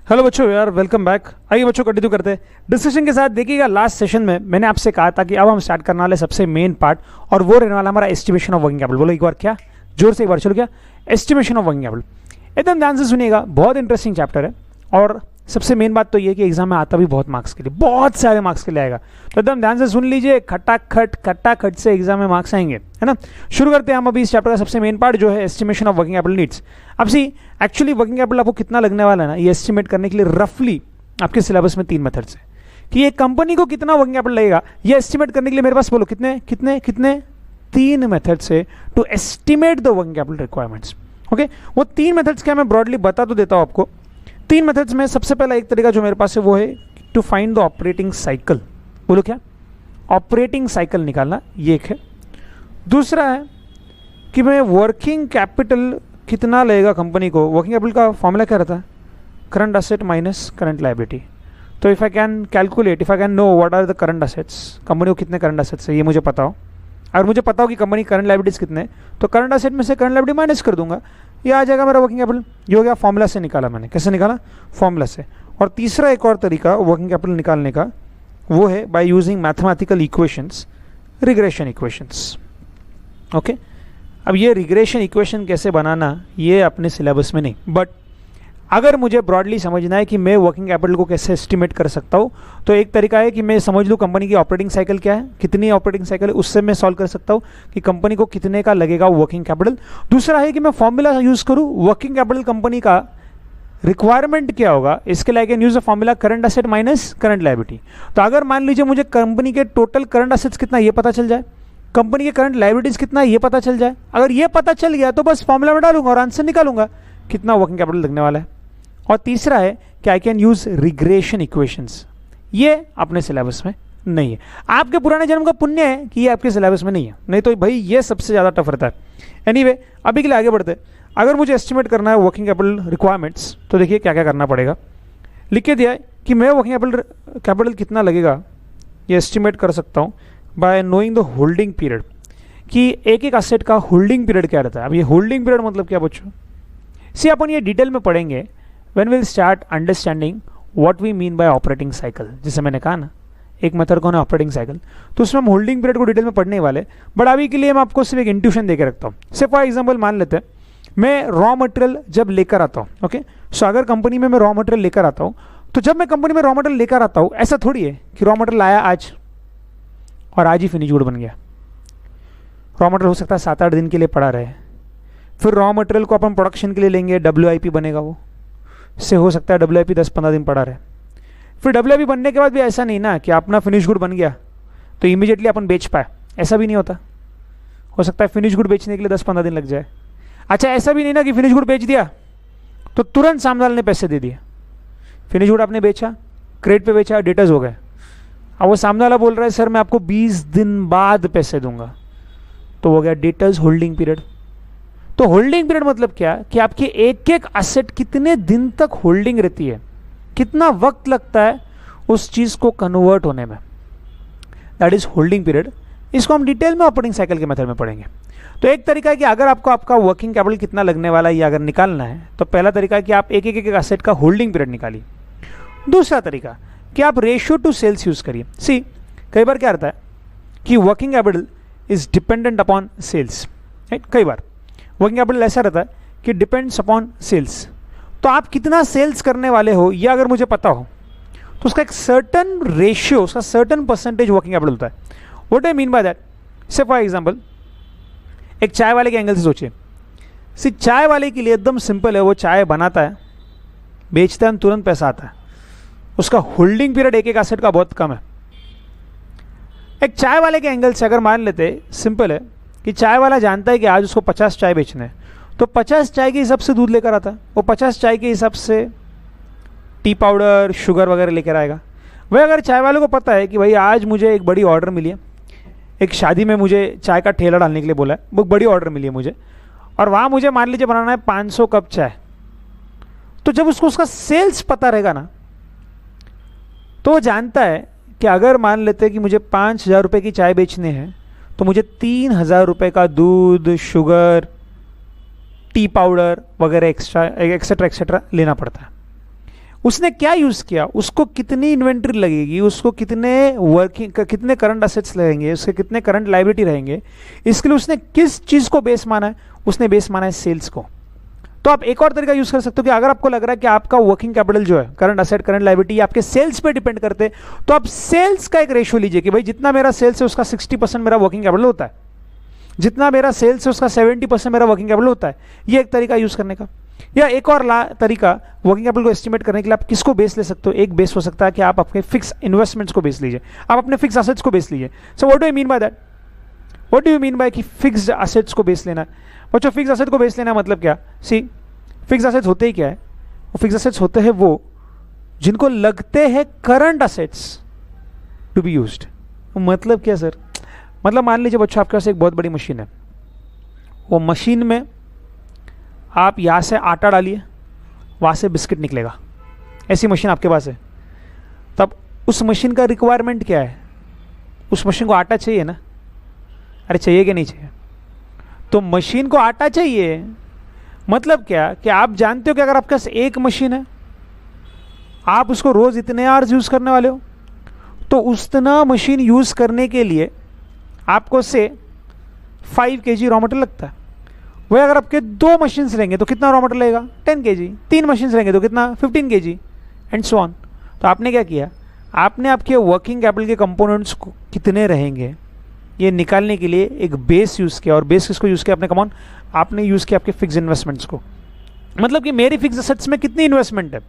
Hello बच्चों यार, welcome back. आइए बच्चों कंटिन्यू करते हैं डिस्कशन के साथ। देखिएगा लास्ट सेशन में मैंने आपसे कहा था कि अब हम स्टार्ट करने वाले सबसे मेन पार्ट, और वो रहने वाला हमारा एस्टिमेशन ऑफ वर्किंग कैपिटल। बोलो एक बार क्या, जोर से एक बार चलो क्या, एस्टिमेशन ऑफ वर्किंग कैपिटल। एकदम ध्यान से सुनिएगा, बहुत इंटरेस्टिंग चैप्टर है। और सबसे मेन बात तो ये कि एग्जाम में आता भी बहुत मार्क्स के लिए, बहुत सारे मार्क्स के लिए आएगा। तो एकदम ध्यान से सुन लीजिए, खटाखट से एग्जाम में मार्क्स आएंगे, है ना। शुरू करते हैं हम अभी इस चैप्टर का सबसे मेन पार्ट, जो है estimation of working capital needs. अब सी एक्चुअली वर्किंग कैपिटल आपको कितना लगने वाला है ना, ये एस्टिमेट करने के लिए रफली आपके सिलेबस में 3 मेथड्स है कि एक कंपनी को कितना वर्किंग कैपिटल लगेगा, ये एस्टिमेट करने के लिए मेरे पास बोलो कितने कितने कितने 3 मेथड्स है to estimate the working capital requirements. Okay, वो 3 मेथड्स क्या मैं ब्रॉडली बता तो देता हूं आपको। 3 मेथड्स में सबसे पहला एक तरीका जो मेरे पास है वो है to find the operating cycle. बोलो क्या, ऑपरेटिंग साइकिल निकालना, ये एक है। दूसरा है कि मैं वर्किंग कैपिटल कितना लगेगा कंपनी को। वर्किंग कैपिटल का फॉर्मूला क्या रहता है, current asset minus current liability. तो if I can calculate, if I can know what are the current assets, company को कितने करंट असेट्स है ये मुझे पता हो, और मुझे पता हो कि कंपनी करंट लायबिलिटीज कितने, तो करंट असेट में से करंट लायबिलिटी माइनस कर दूंगा, ये आ जाएगा मेरा वर्किंग कैपिटल। ये हो गया, फॉर्मूला से निकाला मैंने। कैसे निकाला, फॉर्मूला से। और तीसरा एक और तरीका वर्किंग कैपिटल निकालने का वो है by using mathematical equations, regression equations. Okay, अब ये रिग्रेशन इक्वेशन कैसे बनाना ये अपने सिलेबस में नहीं, बट अगर मुझे ब्रॉडली समझना है कि मैं वर्किंग कैपिटल को कैसे एस्टिमेट कर सकता हूँ, तो एक तरीका है कि मैं समझ लूँ कंपनी की ऑपरेटिंग साइकिल क्या है, कितनी ऑपरेटिंग साइकिल है, उससे मैं सॉल्व कर सकता हूँ कि कंपनी को कितने का लगेगा वर्किंग कैपिटल। दूसरा है कि मैं फॉर्मूला यूज करूँ, वर्किंग कैपिटल कंपनी का रिक्वायरमेंट क्या होगा, इसके लिए आई can use a formula current asset minus current liability. तो अगर मान लीजिए मुझे कंपनी के टोटल करंट असेट्स कितना ये पता चल जाए, कंपनी के करंट लायबिलिटीज कितना ये पता चल जाए, अगर ये पता चल गया तो बस फॉर्मूला में डालूंगा और आंसर निकालूंगा कितना वर्किंग कैपिटल लगने वाला है। और तीसरा है कि आई कैन यूज रिग्रेशन इक्वेशंस, ये अपने सिलेबस में नहीं है। आपके पुराने जन्म का पुण्य है कि ये आपके सिलेबस में नहीं है, नहीं तो भाई ये सबसे ज़्यादा टफ रहता है। एनीवे, अभी के लिए आगे बढ़ते हैं। अगर मुझे एस्टिमेट करना है वर्किंग कैपिटल रिक्वायरमेंट्स, तो देखिए क्या क्या करना पड़ेगा। लिख के दिया है कि मैं वर्किंग कैपिटल कितना लगेगा ये एस्टिमेट कर सकता हूँ bye knowing the holding period, कि एक एक असेट का होल्डिंग पीरियड क्या रहता है। अब ये होल्डिंग पीरियड मतलब क्या बच्चों, सी अपन ये डिटेल में पढ़ेंगे when we'll start understanding what we mean by operating cycle। जैसे मैंने कहा ना, एक मेथड कौन है ऑपरेटिंग साइकिल, तो उसमें हम होल्डिंग पीरियड को डिटेल में पढ़ने वाले, बट अभी के लिए मैं आपको सिर्फ एक इंट्यूशन देकर रखता हूँ। से फॉर एग्जांपल मान लेते हैं मैं रॉ मटेरियल जब लेकर आता हूँ, ओके, सो अगर कंपनी में मैं रॉ मटेरियल लेकर आता हूँ, तो जब मैं कंपनी में रॉ मटेरियल लेकर आता हूँ, ऐसा थोड़ी है कि रॉ मटेरियल आया आज और आज ही फिनिश गुड बन गया। रॉ मटेरियल हो सकता है 7-8 दिन के लिए पड़ा रहे, फिर रॉ मटेरियल को अपन प्रोडक्शन के लिए लेंगे, WIP बनेगा, वो से हो सकता है WIP 10-15 दिन पड़ा रहे। फिर WIP बनने के बाद भी ऐसा नहीं ना कि अपना फिनिश गुड बन गया तो इमीडिएटली अपन बेच पाए, ऐसा भी नहीं होता। हो सकता है फिनिश गुड बेचने के लिए 10-15 दिन लग जाए। अच्छा, ऐसा भी नहीं ना कि फिनिश गुड बेच दिया तो तुरंत सामने वाले ने पैसे दे दिए। फिनिश गुड आपने बेचा, क्रेडिट पे बेचा, डेटर्स हो गए, अब वो सामने वाला बोल रहा है सर मैं आपको 20 दिन बाद पैसे दूंगा, तो हो गया डेटर्स होल्डिंग पीरियड। तो होल्डिंग पीरियड मतलब क्या कि आपके एक एक असेट कितने दिन तक होल्डिंग रहती है, कितना वक्त लगता है उस चीज को कन्वर्ट होने में, दैट इज होल्डिंग पीरियड। इसको हम डिटेल में ऑपरेटिंग साइकिल के मेथड में पढ़ेंगे। तो एक तरीका है कि अगर आपको आपका वर्किंग कैपिटल कितना लगने वाला है ये अगर निकालना है, तो पहला तरीका है कि आप एक एक असेट का होल्डिंग पीरियड निकालिए। दूसरा तरीका कि आप रेशियो टू सेल्स यूज करिए। सी कई बार क्या रहता है कि working capital is dependent upon sales, right. कई बार वर्किंग कैपिटल ऐसा रहता है कि डिपेंड्स अपॉन सेल्स। तो आप कितना सेल्स करने वाले हो यह अगर मुझे पता हो तो उसका एक सर्टन रेशियो, उसका सर्टन परसेंटेज वर्किंग कैपिटल होता है। What I mean by that, से फॉर एग्जांपल एक चाय वाले के एंगल से सोचिए। सी चाय वाले के लिए एकदम सिंपल है, वो चाय बनाता है, बेचता है, तुरंत पैसा आता है, उसका होल्डिंग पीरियड एक एक एसेट का बहुत कम है। एक चाय वाले के एंगल से अगर मान लेते, सिंपल है कि चाय वाला जानता है कि आज उसको 50 चाय बेचने हैं, तो 50 चाय के हिसाब से दूध लेकर आता है, वो 50 चाय के हिसाब से टी पाउडर, शुगर वगैरह लेकर आएगा। वह अगर चाय वाले को पता है कि भाई आज मुझे एक बड़ी ऑर्डर मिली है, एक शादी में मुझे चाय का ठेला डालने के लिए बोला है, बहुत बड़ी ऑर्डर मिली है मुझे, और वहाँ मुझे मान लीजिए बनाना है 500 कप चाय, तो जब उसको उसका सेल्स पता रहेगा ना, तो वो जानता है कि अगर मान लेते हैं कि मुझे 5,000 रुपये की चाय बेचने हैं, तो मुझे 3,000 रुपये का दूध, शुगर, टी पाउडर वगैरह एक्स्ट्रा एक्सेट्रा एक्सेट्रा लेना पड़ता है। उसने क्या यूज किया, उसको कितनी इन्वेंट्री लगेगी, उसको कितने कितने करंट असेट्स लगेंगे, उसके कितने करंट लायबिलिटी रहेंगे, इसके लिए उसने किस चीज को बेस माना है, उसने बेस माना है सेल्स को। तो आप एक और तरीका यूज कर सकते हो कि अगर आपको लग रहा है कि आपका वर्किंग कैपिटल जो है, करंट असेट करंट लायबिलिटी आपके सेल्स पे डिपेंड करते हैं, तो आप सेल्स का एक रेशियो लीजिए कि भाई जितना मेरा सेल्स है उसका 60% मेरा वर्किंग कैपिटल होता है, जितना मेरा सेल्स है उसका 70% मेरा वर्किंग कैपिटल होता है। ये एक तरीका यूज करने का। या एक और तरीका वर्किंग कैपिटल को एस्टिमेट करने के लिए आप किसको बेस ले सकते हो, एक बेस हो सकता है कि आप अपने फिक्स इन्वेस्टमेंट्स को बेस लीजिए, आप अपने फिक्स असेट्स को बेस लीजिए। So what do you mean by that, what do you mean by कि फिक्स्ड असेट्स को बेस लेना है? बच्चों फिक्स असेट को बेस लेना मतलब क्या? सी फिक्स असेट्स होते ही क्या है, वो फिक्स असेट्स होते हैं वो जिनको लगते हैं current assets to be used. मतलब क्या सर? मतलब मान लीजिए बच्चों आपके पास एक बहुत बड़ी मशीन है, वो मशीन में आप यहाँ से आटा डालिए, वहाँ से बिस्किट निकलेगा, ऐसी मशीन आपके पास है। तब उस मशीन का रिक्वायरमेंट क्या है? उस मशीन को आटा चाहिए ना? अरे चाहिए कि नहीं चाहिए? तो मशीन को आटा चाहिए, मतलब क्या कि आप जानते हो कि अगर आपके पास एक मशीन है, आप उसको रोज इतने आवर्स यूज करने वाले हो, तो उतना मशीन यूज करने के लिए आपको से 5 kg रॉ मटेरियल लगता है। वही अगर आपके 2 मशीन्स रहेंगे तो कितना रॉ मटेरियल लगेगा? 10 kg। 3 मशीन्स रहेंगे तो कितना? 15 kg एंड सो ऑन। तो आपने क्या किया, आपने आपके वर्किंग कैपिटल के कंपोनेंट्स को कितने रहेंगे ये निकालने के लिए एक बेस यूज़ किया। और बेस किसको यूज़ किया? अपने कमॉन आपने यूज़ किया आपके फिक्स इन्वेस्टमेंट्स को। मतलब कि मेरी फिक्स असेट्स में कितनी इन्वेस्टमेंट है।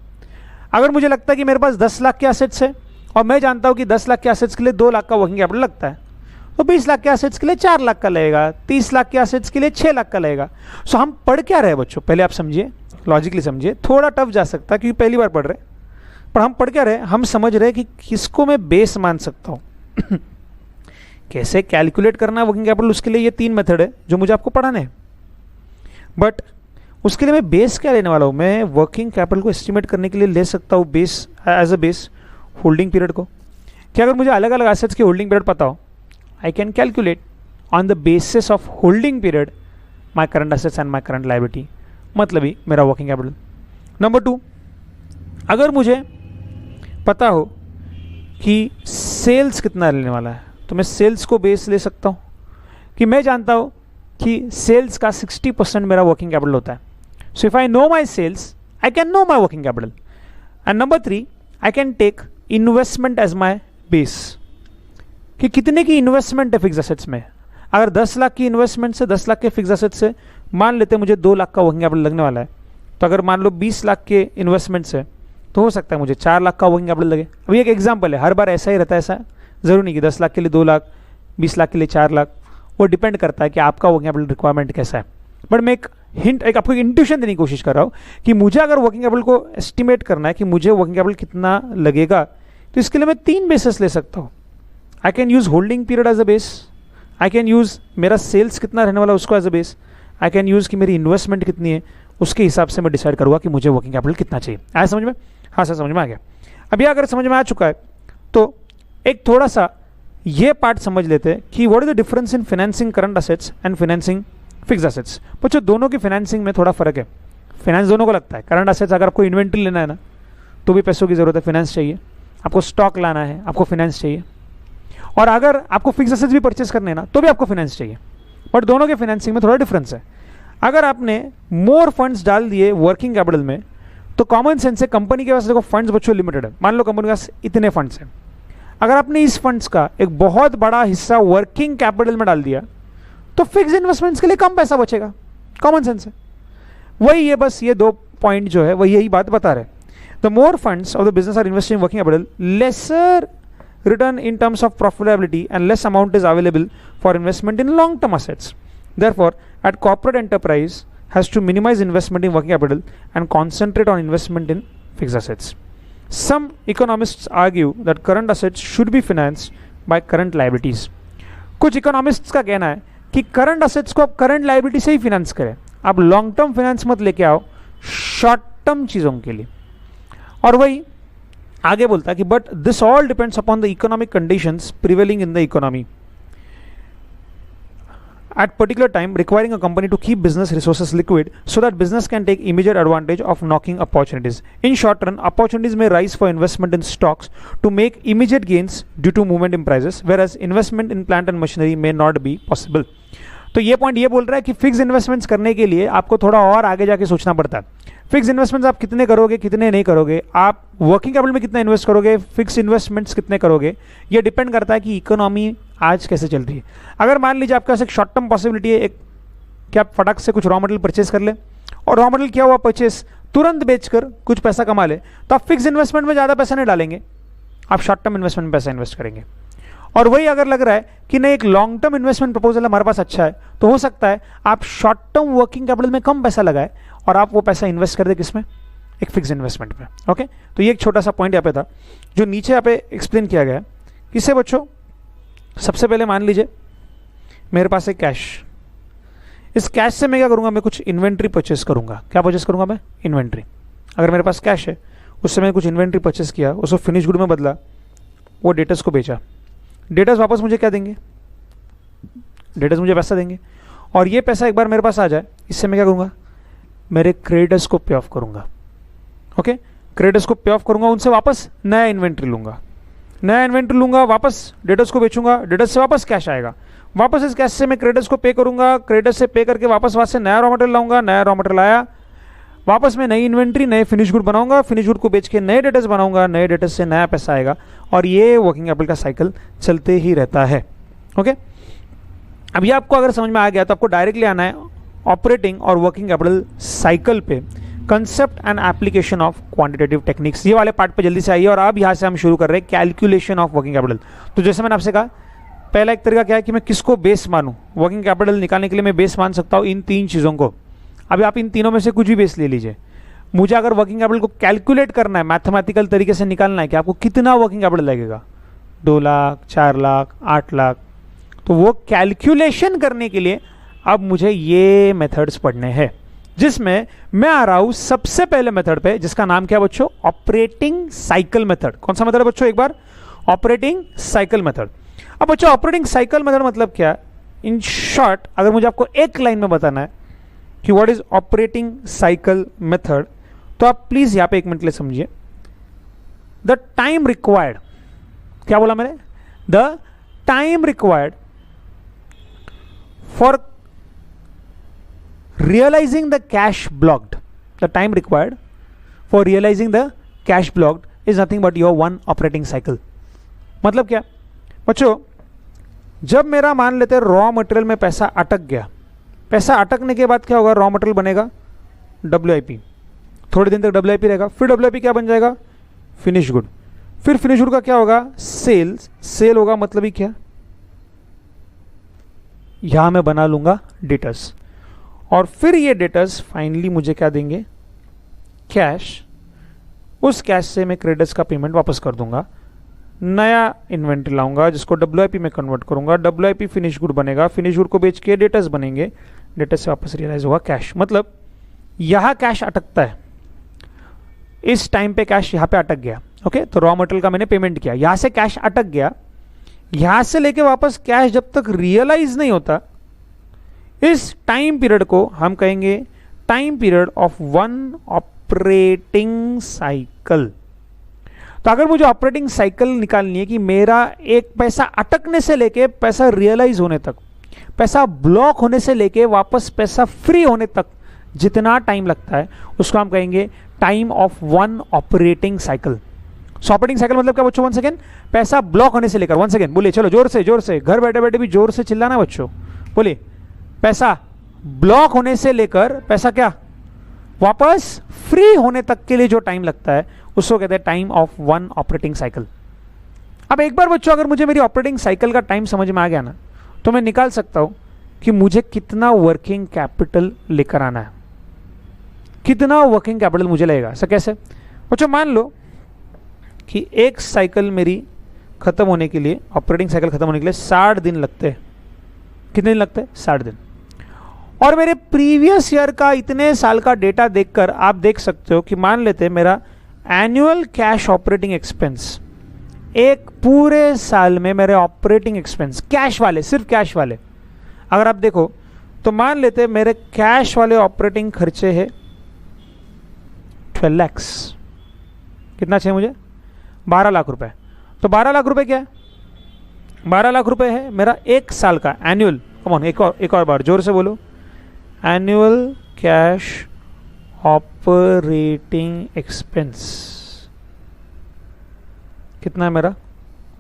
अगर मुझे लगता है कि मेरे पास 10 लाख के असेट्स है और मैं जानता हूँ कि 10 लाख के असेट्स के लिए 2 लाख का वर्किंग कैपिटल लगता है, तो 20 लाख के असेट्स के लिए 4 लाख का लगेगा, 30 लाख के असेट्स के लिए 6 लाख का लगेगा। सो हम पढ़ क्या रहे बच्चों, पहले आप समझिए, लॉजिकली समझिए। थोड़ा टफ जा सकता है क्योंकि पहली बार पढ़ रहे, पर हम पढ़ क्या रहे, हम समझ रहे कि किसको मैं बेस मान सकता हूँ कैसे कैलकुलेट करना है वर्किंग कैपिटल, उसके लिए ये 3 मेथड है जो मुझे आपको पढ़ाने हैं। बट उसके लिए मैं बेस क्या लेने वाला हूँ? मैं वर्किंग कैपिटल को एस्टिमेट करने के लिए ले सकता हूँ base as a base holding period को। क्या अगर मुझे अलग अलग एसेट्स के होल्डिंग पीरियड पता हो, I can calculate on the basis of holding period my current assets and my current liability, मतलब ही मेरा वर्किंग कैपिटल। नंबर 2, अगर मुझे पता हो कि सेल्स कितना लेने वाला है, तो मैं सेल्स को बेस ले सकता हूँ कि मैं जानता हूँ कि सेल्स का 60% मेरा वर्किंग कैपिटल होता है। So if I know my sales I can know my working capital. And number 3, I can take investment as my base कि कितने की इन्वेस्टमेंट है फिक्स असेट्स में। अगर 10 लाख की इन्वेस्टमेंट से 10 लाख के फिक्स असेट्स से मान लेते हैं मुझे 2 लाख का वर्किंग कैपिटल लगने वाला है, तो अगर मान लो 20 लाख के इन्वेस्टमेंट से तो हो सकता है मुझे 4 लाख का वर्किंग कैपिटल लगे। अभी एक एग्जांपल है, हर बार ऐसा ही रहता है, ऐसा जरूरी नहीं कि 10 लाख के लिए 2 लाख, 20 लाख के लिए 4 लाख, वो डिपेंड करता है कि आपका वर्किंग कैपिटल रिक्वायरमेंट कैसा है। बट मैं एक हिंट, एक आपको इंट्यूशन देने की कोशिश कर रहा हूँ कि मुझे अगर वर्किंग कैपिटल को एस्टिमेट करना है कि मुझे वर्किंग कैपिटल कितना लगेगा, तो इसके लिए मैं 3 बेसिस ले सकता हूँ। I can use holding period as a base, I can use मेरा सेल्स कितना रहने वाला उसको as a base, I can use कि मेरी इन्वेस्टमेंट कितनी है, उसके हिसाब से मैं डिसाइड करूँगा कि मुझे वर्किंग कैपिटल कितना चाहिए। आया समझ में? हाँ सर समझ में आ गया। अभी अगर समझ में आ चुका है तो एक थोड़ा सा ये पार्ट समझ लेते हैं कि what is the difference in financing current assets and financing fix assets. बच्चों दोनों की फाइनेंसिंग में थोड़ा फर्क है। फाइनेंस दोनों को लगता है, करंट असेट्स अगर आपको इन्वेंट्री लेना है ना तो भी पैसों की जरूरत है, फाइनेंस चाहिए। आपको स्टॉक लाना है, आपको फाइनेंस चाहिए। और अगर आपको फिक्स असेट्स भी परचेस करने हैं ना तो भी आपको फाइनेंस चाहिए। बट दोनों के फाइनेंसिंग में थोड़ा डिफरेंस है। अगर आपने मोर फंड्स डाल दिए वर्किंग कैपिटल में तो कॉमन सेंस से कंपनी के पास देखो फंड्स बच्चों लिमिटेड है। मान लो कंपनी के पास इतने फंड्स हैं, अगर आपने इस फंड्स का एक बहुत बड़ा हिस्सा वर्किंग कैपिटल में डाल दिया तो फिक्स इन्वेस्टमेंट्स के लिए कम पैसा बचेगा। कॉमन सेंस है वही, ये बस ये 2 पॉइंट जो है वही यही बात बता रहे। The more funds of the business are investing working capital, lesser return in terms of profitability and less amount is available for investment in long term assets. Therefore, at corporate enterprise has to minimize investment in working capital and concentrate on investment in fixed assets. Some economists argue that current assets should be financed by current liabilities. कुछ economists का कहना है कि current assets को आप current liability से ही finance करें, आप लॉन्ग टर्म फाइनेंस मत लेके आओ शॉर्ट टर्म चीज़ों के लिए। और वही आगे बोलता है कि but this all depends upon the economic conditions prevailing in the economy. at particular time, requiring a company to keep business resources liquid so that business can take immediate advantage of knocking opportunities. In short run, opportunities may rise for investment in stocks to make immediate gains due to movement in prices, whereas investment in plant and machinery may not be possible. तो ये point ये बोल रहा है कि fix investments करने के लिए आपको थोड़ा और आगे जाके सोचना पड़ता है। फिक्स इन्वेस्टमेंट्स आप कितने करोगे, कितने नहीं करोगे, आप वर्किंग कैपिटल में कितना इन्वेस्ट करोगे, फिक्स इन्वेस्टमेंट्स कितने करोगे, ये डिपेंड करता है कि इकोनॉमी आज कैसे चल रही है। अगर मान लीजिए आपके पास एक शॉर्ट टर्म पॉसिबिलिटी है, एक कि आप फटाक से कुछ रॉ मटेरियल परचेज कर ले और रॉ मटेरियल किया हुआ परचेज तुरंत बेचकर कुछ पैसा कमा ले, तो आप फिक्स इन्वेस्टमेंट में ज़्यादा पैसा नहीं डालेंगे, आप शॉर्ट टर्म इन्वेस्टमेंट में पैसा इन्वेस्ट करेंगे। और वही अगर लग रहा है कि नहीं एक लॉन्ग टर्म इन्वेस्टमेंट प्रपोजल हमारे पास अच्छा है, तो हो सकता है आप शॉर्ट टर्म वर्किंग कैपिटल में कम पैसा लगाए और आप वो पैसा इन्वेस्ट कर दे किसमें, एक फिक्स इन्वेस्टमेंट पे। ओके, तो ये एक छोटा सा पॉइंट यहाँ पे था जो नीचे यहाँ पे एक्सप्लेन किया गया है। किससे बच्चों, सबसे पहले मान लीजिए मेरे पास है कैश, इस कैश से मैं क्या करूँगा, मैं कुछ इन्वेंट्री परचेस करूँगा। क्या परचेस करूँगा मैं, इन्वेंट्री। अगर मेरे पास कैश है, उससे मैंने कुछ इन्वेंट्री परचेस किया, उसको फिनिश गुड में बदला, वो डेटर्स को बेचा, डेटर्स वापस मुझे क्या देंगे, डेटर्स मुझे पैसा देंगे, और ये पैसा एक बार मेरे पास आ जाए, इससे मैं क्या करूँगा, मेरे क्रेडिटर्स को पे ऑफ करूँगा। ओके, क्रेडिटर्स को पे ऑफ करूँगा, उनसे वापस नया इन्वेंट्री लूँगा, नया इन्वेंट्री लूँगा, वापस डेटर्स को बेचूंगा, डेटर्स से वापस कैश आएगा, वापस इस कैश से मैं क्रेडिटर्स को पे करूँगा, क्रेडिटर्स से पे करके वापस वहाँ से नया रॉ मटेरियल लाऊंगा, नया रॉ मटेरियल आया, वापस मैं नई इन्वेंट्री, नए फिनिश गुड बनाऊंगा, फिनिश गुड को बेच के नए डेटर्स बनाऊंगा, नए डेटर्स से नया पैसा आएगा, और ये वर्किंग कैपिटल का साइकिल चलते ही रहता है। ओके, अब ये आपको अगर समझ में आ गया तो आपको डायरेक्टली आना है ऑपरेटिंग और वर्किंग कैपिटल साइकिल पे, concept and application of quantitative techniques, ये वाले पार्ट पे जल्दी से आइए। और अब यहाँ से हम शुरू कर रहे हैं कैलकुलेशन ऑफ वर्किंग कैपिटल। तो जैसे मैंने आपसे कहा, पहला एक तरीका क्या है कि मैं किसको बेस मानूं, वर्किंग कैपिटल निकालने के लिए मैं बेस मान सकता हूँ इन तीन चीज़ों को। अभी आप इन तीनों में से कुछ भी बेस ले लीजिए। मुझे अगर वर्किंग कैपिटल को कैलकुलेट करना है, मैथमेटिकल तरीके से निकालना है कि आपको कितना वर्किंग कैपिटल लगेगा, 2 लाख, 4 लाख, 8 लाख, तो वो कैलकुलेशन करने के लिए अब मुझे ये मेथड्स पढ़ने हैं, जिसमें मैं आ रहा हूं सबसे पहले मेथड पे, जिसका नाम क्या बच्चों, ऑपरेटिंग साइकिल मेथड। कौन सा मेथड है बच्चों, एक बार ऑपरेटिंग साइकिल मेथड। अब बच्चों ऑपरेटिंग साइकिल मेथड मतलब क्या, इन शॉर्ट अगर मुझे आपको एक लाइन में बताना है कि what is operating cycle method, तो आप प्लीज यहां पे एक मिनट ले समझिए। द टाइम रिक्वायर्ड, क्या बोला मैंने, the time required for realizing the cash blocked, the time required for realizing the cash blocked is nothing but your one operating cycle। मतलब क्या बच्चों, जब मेरा मान लेते हैं रॉ मटेरियल में पैसा अटक गया, पैसा अटकने के बाद क्या होगा, रॉ मटेरियल बनेगा WIP, थोड़े दिन तक WIP रहेगा, फिर WIP क्या बन जाएगा, फिनिश गुड, फिर फिनिश गुड का क्या होगा, सेल्स, सेल होगा, मतलब ही क्या, यहां मैं बना लूंगा डेटर्स, और फिर ये डेटर्स फाइनली मुझे क्या देंगे, कैश। उस कैश से मैं क्रेडिटर्स का पेमेंट वापस कर दूंगा, नया इन्वेंट्री लाऊंगा जिसको WIP में कन्वर्ट करूंगा, WIP फिनिश गुड बनेगा, फिनिश गुड को बेच के डेटर्स बनेंगे, डेटर्स से वापस रियलाइज होगा कैश। मतलब यहां कैश अटकता है, इस टाइम पे कैश यहां पे अटक गया। ओके, तो रॉ मटेरियल का मैंने पेमेंट किया, यहां से कैश अटक गया, यहां से लेके वापस कैश जब तक रियलाइज नहीं होता, इस टाइम पीरियड को हम कहेंगे time period of one operating cycle. तो अगर मुझे ऑपरेटिंग साइकिल निकालनी है कि मेरा एक पैसा अटकने से लेके पैसा रियलाइज होने तक, पैसा ब्लॉक होने से लेके वापस पैसा फ्री होने तक जितना टाइम लगता है, उसको हम कहेंगे time of one operating cycle. So operating cycle मतलब क्या बच्चों, वन सेकेंड, पैसा ब्लॉक होने से लेकर, वन सेकेंड बोलिए, चलो जोर से, घर बैठे बैठे भी जोर से चिल्लाना बच्चों, बोलिए, पैसा ब्लॉक होने से लेकर पैसा क्या वापस फ्री होने तक के लिए जो टाइम लगता है, उसको कहते हैं time of one operating cycle. अब एक बार बच्चों अगर मुझे मेरी ऑपरेटिंग साइकिल का टाइम समझ में आ गया ना, तो मैं निकाल सकता हूं कि मुझे कितना वर्किंग कैपिटल लेकर आना है, कितना वर्किंग कैपिटल मुझे लगेगा। सर कैसे बच्चों, मान लो कि एक साइकिल मेरी खत्म होने के लिए, ऑपरेटिंग साइकिल खत्म होने के लिए 60 दिन लगते हैं। कितने दिन लगते हैं, 60 दिन। और मेरे प्रीवियस ईयर का इतने साल का डेटा देखकर आप देख सकते हो कि मान लेते हैं मेरा एनुअल कैश ऑपरेटिंग एक्सपेंस, एक पूरे साल में मेरे ऑपरेटिंग एक्सपेंस कैश वाले, सिर्फ कैश वाले, अगर आप देखो तो मान लेते मेरे कैश वाले ऑपरेटिंग खर्चे है 12 लाख। कितना चाहिए मुझे? 12 लाख रुपए। तो 12 लाख रुपए क्या है? 12 लाख रुपए है मेरा एक साल का एनुअल। कम ऑन, एक और बार जोर से बोलो, एनुअल कैश ऑपरेटिंग एक्सपेंस कितना है मेरा?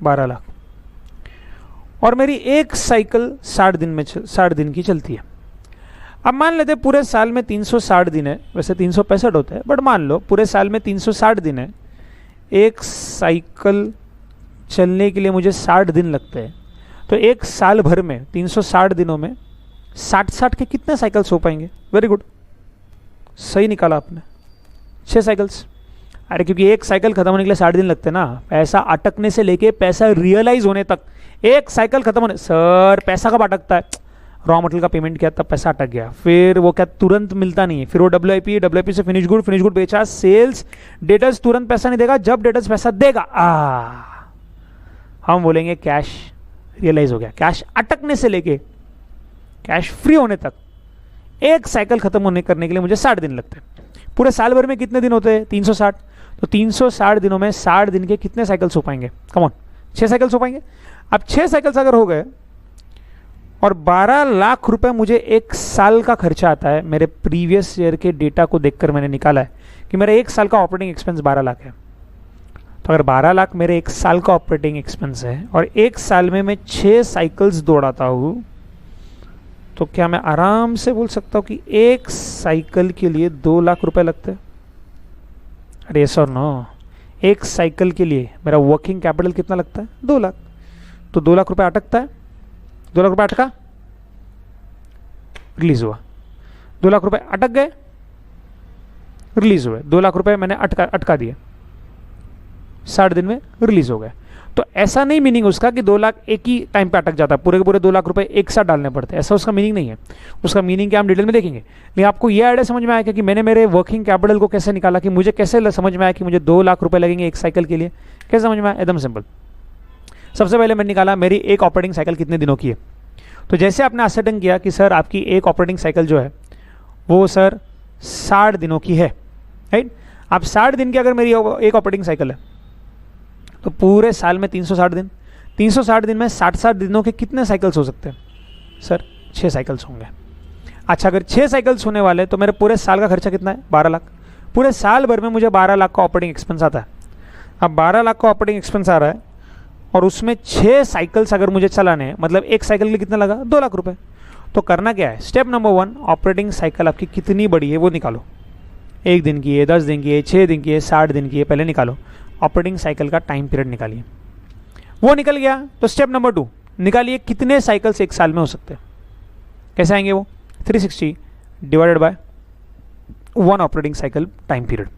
12 लाख। और मेरी एक साइकिल 60 दिन की चलती है। अब मान लेते पूरे साल में 360 दिन है, वैसे 365 होते हैं, बट मान लो पूरे साल में 360 दिन है। एक साइकिल चलने के लिए मुझे 60 दिन लगते हैं। तो एक साल भर में 360 दिनों में 60 के कितने साइकिल्स हो पाएंगे? वेरी गुड, सही निकाला आपने, 6 साइकिल्स। अरे क्योंकि एक साइकिल खत्म होने के लिए 60 दिन लगते हैं ना, पैसा अटकने से लेके पैसा रियलाइज होने तक। एक साइकिल खत्म होने, सर पैसा कब अटकता है? रॉ मटेरियल का पेमेंट किया तब पैसा अटक गया, फिर वो क्या तुरंत मिलता नहीं है, फिर वो डब्ल्यूआईपी से फिनिश गुड बेचा, सेल्स, डेटर्स तुरंत पैसा नहीं देगा, जब डेटर्स पैसा देगा हम बोलेंगे कैश रियलाइज हो गया। कैश अटकने से लेके कैश फ्री होने तक एक साइकिल खत्म होने करने के लिए मुझे 60 दिन लगते हैं। पूरे साल भर में कितने दिन होते हैं? 360। तो 360 दिनों में 60 दिन के कितने साइकिल्स हो पाएंगे? कम ऑन, 6 साइकिल्स हो पाएंगे। अब 6 साइकिल्स अगर हो गए और 12 लाख रुपए मुझे एक साल का खर्चा आता है, मेरे प्रीवियस ईयर के डेटा को देखकर मैंने निकाला है कि मेरा एक साल का ऑपरेटिंग एक्सपेंस 12 लाख है। तो अगर 12 लाख मेरे एक साल का ऑपरेटिंग एक्सपेंस है और एक साल में मैं 6 साइकिल्स दौड़ाता हूं, तो क्या मैं आराम से बोल सकता हूं कि एक साइकिल के लिए 2 लाख रुपए लगते हैं? अरे यस और नो, एक साइकिल के लिए मेरा वर्किंग कैपिटल कितना लगता है? 2 लाख। तो 2 लाख रुपए अटकता है, 2 लाख रुपए अटका, रिलीज हुआ, 2 लाख रुपए अटक गए, रिलीज हुए, 2 लाख रुपए मैंने अटका दिए, 60 दिन में रिलीज हो गए। तो ऐसा नहीं मीनिंग उसका कि 2 लाख एक ही टाइम पे अटक जाता है, पूरे के पूरे 2 लाख रुपए एक साथ डालने पड़ते हैं, ऐसा उसका मीनिंग नहीं है। उसका मीनिंग क्या हम डिटेल में देखेंगे। लेकिन आपको ये आइडिया समझ में आया कि मैंने मेरे वर्किंग कैपिटल को कैसे निकाला, कि मुझे कैसे समझ में आया कि मुझे 2 लाख रुपए लगेंगे एक साइकिल के लिए? कैसे समझ में आया? एकदम सिंपल। सबसे पहले मैंने निकाला मेरी एक ऑपरेटिंग साइकिल कितने दिनों की है। तो जैसे आपने असर्टेन किया कि सर आपकी एक ऑपरेटिंग साइकिल जो है वो सर 60 दिनों की है, राइट। अब 60 दिन की अगर मेरी एक ऑपरेटिंग साइकिल है तो पूरे साल में 360 दिन, 360 दिन में 60 दिनों के कितने साइकिल्स हो सकते हैं? सर 6 साइकिल्स होंगे। अच्छा, अगर 6 साइकिल्स होने वाले तो मेरे पूरे साल का खर्चा कितना है? 12 लाख। पूरे साल भर में मुझे 12 लाख का ऑपरेटिंग एक्सपेंस आता है। अब 12 लाख का ऑपरेटिंग एक्सपेंस आ रहा है और उसमें 6 साइकिल्स अगर मुझे चलाने हैं, मतलब एक साइकिल के लिए कितना लगा? 2 लाख रुपए। तो करना क्या है? स्टेप नंबर 1, ऑपरेटिंग साइकिल आपकी कितनी बड़ी है वो निकालो। 1 दिन की है, 10 दिन की है, 6 दिन की है, 60 दिन की है, पहले निकालो। ऑपरेटिंग साइकिल का टाइम पीरियड निकालिए। वो निकल गया तो स्टेप नंबर 2 निकालिए कितने साइकिल्स एक साल में हो सकते हैं। कैसे आएंगे वो? 360 divided by 1 operating cycle time period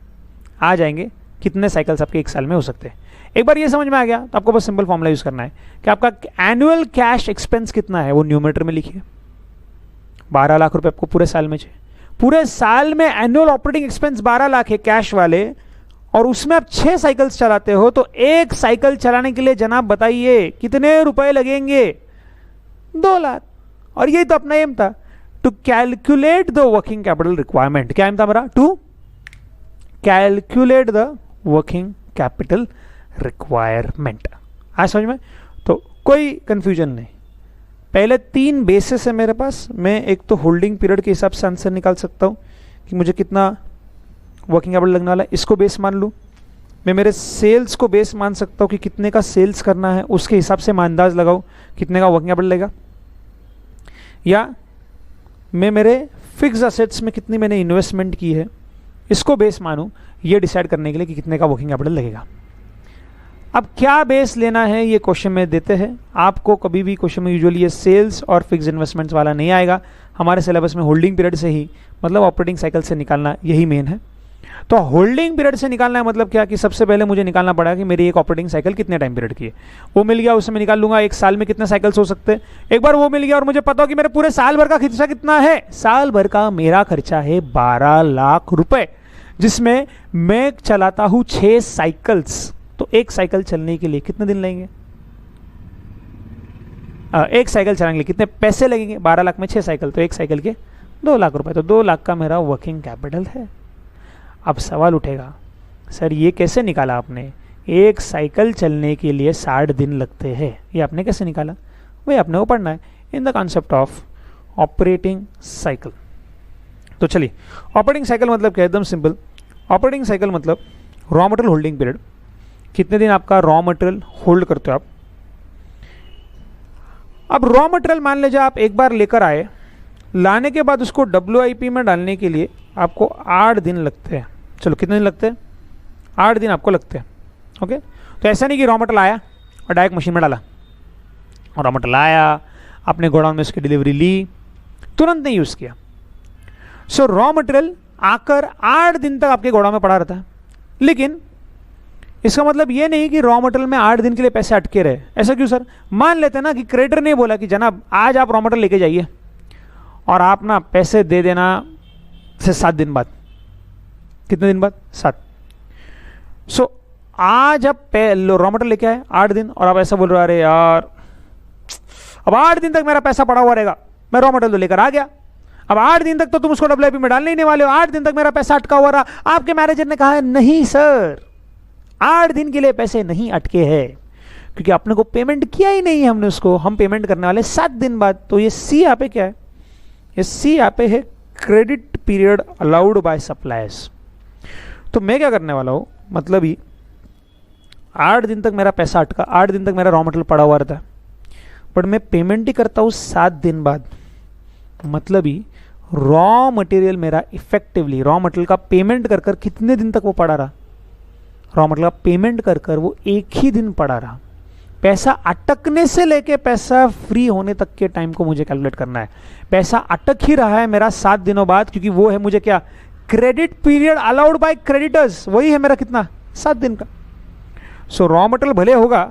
आ जाएंगे। कितने साइकिल्स आपके एक साल में हो सकते हैं? एक बार ये समझ में आ गया तो आपको बस सिंपल फॉर्मूला यूज करना है कि आपका एनुअल कैश एक्सपेंस कितना है वो न्यूमरेटर में लिखिए। 12 लाख रुपए आपको पूरे साल में चाहिए। पूरे साल में एनुअल ऑपरेटिंग एक्सपेंस 12 लाख है कैश वाले, और उसमें आप 6 साइकिल्स चलाते हो, तो एक साइकिल चलाने के लिए जनाब बताइए कितने रुपए लगेंगे? 2 लाख। और यही तो अपना एम था, to calculate the working capital requirement. क्या एम था मेरा? To calculate the working capital requirement. आज समझ में? तो कोई कंफ्यूजन नहीं। पहले 3 बेसिस है मेरे पास। मैं एक तो होल्डिंग पीरियड के हिसाब से आंसर निकाल सकता हूं कि मुझे कितना वर्किंग कैपिटल लगने वाला है, इसको बेस मान लूँ। मैं मेरे सेल्स को बेस मान सकता हूँ कि कितने का सेल्स करना है, उसके हिसाब से मैं अंदाज लगाऊँ कितने का वर्किंग कैपिटल लगेगा। या मैं मेरे फिक्स असेट्स में कितनी मैंने इन्वेस्टमेंट की है, इसको बेस मानूँ ये डिसाइड करने के लिए कि कितने का वर्किंग कैपिटल लगेगा। अब क्या बेस लेना है ये क्वेश्चन में देते हैं आपको। कभी भी क्वेश्चन में यूजुअली ये सेल्स और फिक्स इन्वेस्टमेंट्स वाला नहीं आएगा। हमारे सिलेबस में होल्डिंग पीरियड से ही, मतलब ऑपरेटिंग साइकिल से निकालना यही मेन है। तो होल्डिंग पीरियड से निकालना है मतलब क्या कि सबसे पहले मुझे निकालना पड़ा कि मेरी एक ऑपरेटिंग साइकिल कितने टाइम पीरियड की है। वो मिल गया, उससे मैं निकाल लूंगा एक साल में कितने साइकिल्स हो सकते हैं। एक बार वो मिल गया और मुझे पता हो कि मेरे पूरे साल भर का खर्चा कितना है। साल भर का मेरा खर्चा है 12 लाख रुपए, जिसमें मैं चलाता हूं 6 साइकिल्स। तो एक साइकिल चलने के लिए कितने दिन लगेंगे? एक साइकिल चलाने के लिए कितने पैसे लगेंगे, 12 लाख में 6 साइकिल, तो एक साइकिल के 2 लाख रुपए, तो 2 लाख का मेरा वर्किंग कैपिटल है। अब सवाल उठेगा, सर ये कैसे निकाला आपने, एक साइकिल चलने के लिए 60 दिन लगते हैं, ये आपने कैसे निकाला, वही आपने को पढ़ना है in the concept of operating cycle. तो चलिए, ऑपरेटिंग साइकिल मतलब क्या है, एकदम सिंपल। ऑपरेटिंग साइकिल मतलब रॉ मटेरियल होल्डिंग पीरियड, कितने दिन आपका रॉ मटेरियल होल्ड करते हो आप। अब रॉ मटेरियल मान लीजिए आप एक बार लेकर आए, लाने के बाद उसको WIP में डालने के लिए आपको 8 दिन लगते हैं। चलो कितने दिन लगते हैं, 8 दिन आपको लगते हैं। ओके, तो ऐसा नहीं कि रॉ मटेरियल आया और डायरेक्ट मशीन में डाला, रॉ मटेरियल आया, आपने गोडाउन में उसकी डिलीवरी ली, तुरंत नहीं यूज़ किया। सो रॉ मटेरियल आकर 8 दिन तक आपके गोडाउन में पड़ा रहता है, लेकिन इसका मतलब ये नहीं कि रॉ मटेरियल में 8 दिन के लिए पैसे अटके रहे। ऐसा क्यों सर, मान लेते हैं ना कि क्रेडिटर ने बोला कि जनाब आज आप रॉ मटेरियल लेके जाइए और आप ना पैसे दे देना से 7 दिन बाद। कितने दिन बाद, 7। सो आज आप रॉ मटेरियल लेके आए 8 दिन, और आप ऐसा बोल रहे हो, अरे यार अब 8 दिन तक मेरा पैसा पड़ा हुआ रहेगा, मैं रॉ मटेरियल तो लेकर आ गया, अब 8 दिन तक तो तुम उसको WIP में डालने ही नहीं वाले हो, 8 दिन तक मेरा पैसा अटका हुआ रहा। आपके मैनेजर ने कहा है नहीं सर, 8 दिन के लिए पैसे नहीं अटके हैं, क्योंकि आपने को पेमेंट किया ही नहीं है हमने उसको, हम पेमेंट करने वाले 7 दिन बाद। तो ये सी यहाँ पे क्या है, ये सी यहाँ पे है credit period allowed by suppliers. तो मैं क्या करने वाला हूँ, मतलब ही 8 दिन तक मेरा पैसा अटका, 8 दिन तक मेरा रॉ मटेरियल पड़ा हुआ रहता है, बट मैं पेमेंट ही करता हूँ 7 दिन बाद। मतलब ही रॉ मटेरियल मेरा इफेक्टिवली, रॉ मटेरियल का पेमेंट कर कर कितने दिन तक वो पड़ा रहा, रॉ मटेरियल का पेमेंट कर कर वो एक ही दिन पड़ा रहा। पैसा अटकने से लेके पैसा फ्री होने तक के टाइम को मुझे कैलकुलेट करना है। पैसा अटक ही रहा है मेरा 7 दिनों बाद, क्योंकि वो है मुझे क्या, credit period allowed by creditors, वही है मेरा कितना, 7 दिन का। सो रॉ मटेरियल भले होगा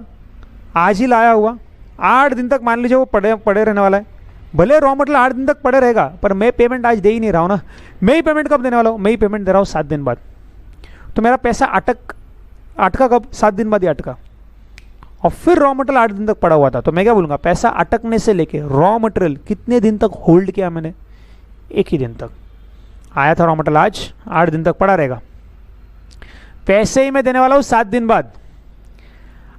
आज ही लाया हुआ, 8 दिन तक मान लीजिए वो पड़े रहने वाला है, भले रॉ मटेरियल 8 दिन तक पड़े रहेगा, पर मैं पेमेंट आज दे ही नहीं रहा हूँ ना। मैं ही पेमेंट कब देने वाला हूँ, मैं ही पेमेंट दे रहा हूँ 7 दिन बाद। तो मेरा पैसा अटका कब, 7 दिन बाद ही अटका, और फिर रॉ मटेरियल 8 दिन तक पड़ा हुआ था। तो मैं क्या बोलूँगा, पैसा अटकने से लेके रॉ मटेरियल कितने दिन तक होल्ड किया मैंने, एक ही दिन तक। आया था रॉ मटेरियल आज, 8 दिन तक पड़ा रहेगा, पैसे ही मैं देने वाला हूँ 7 दिन बाद।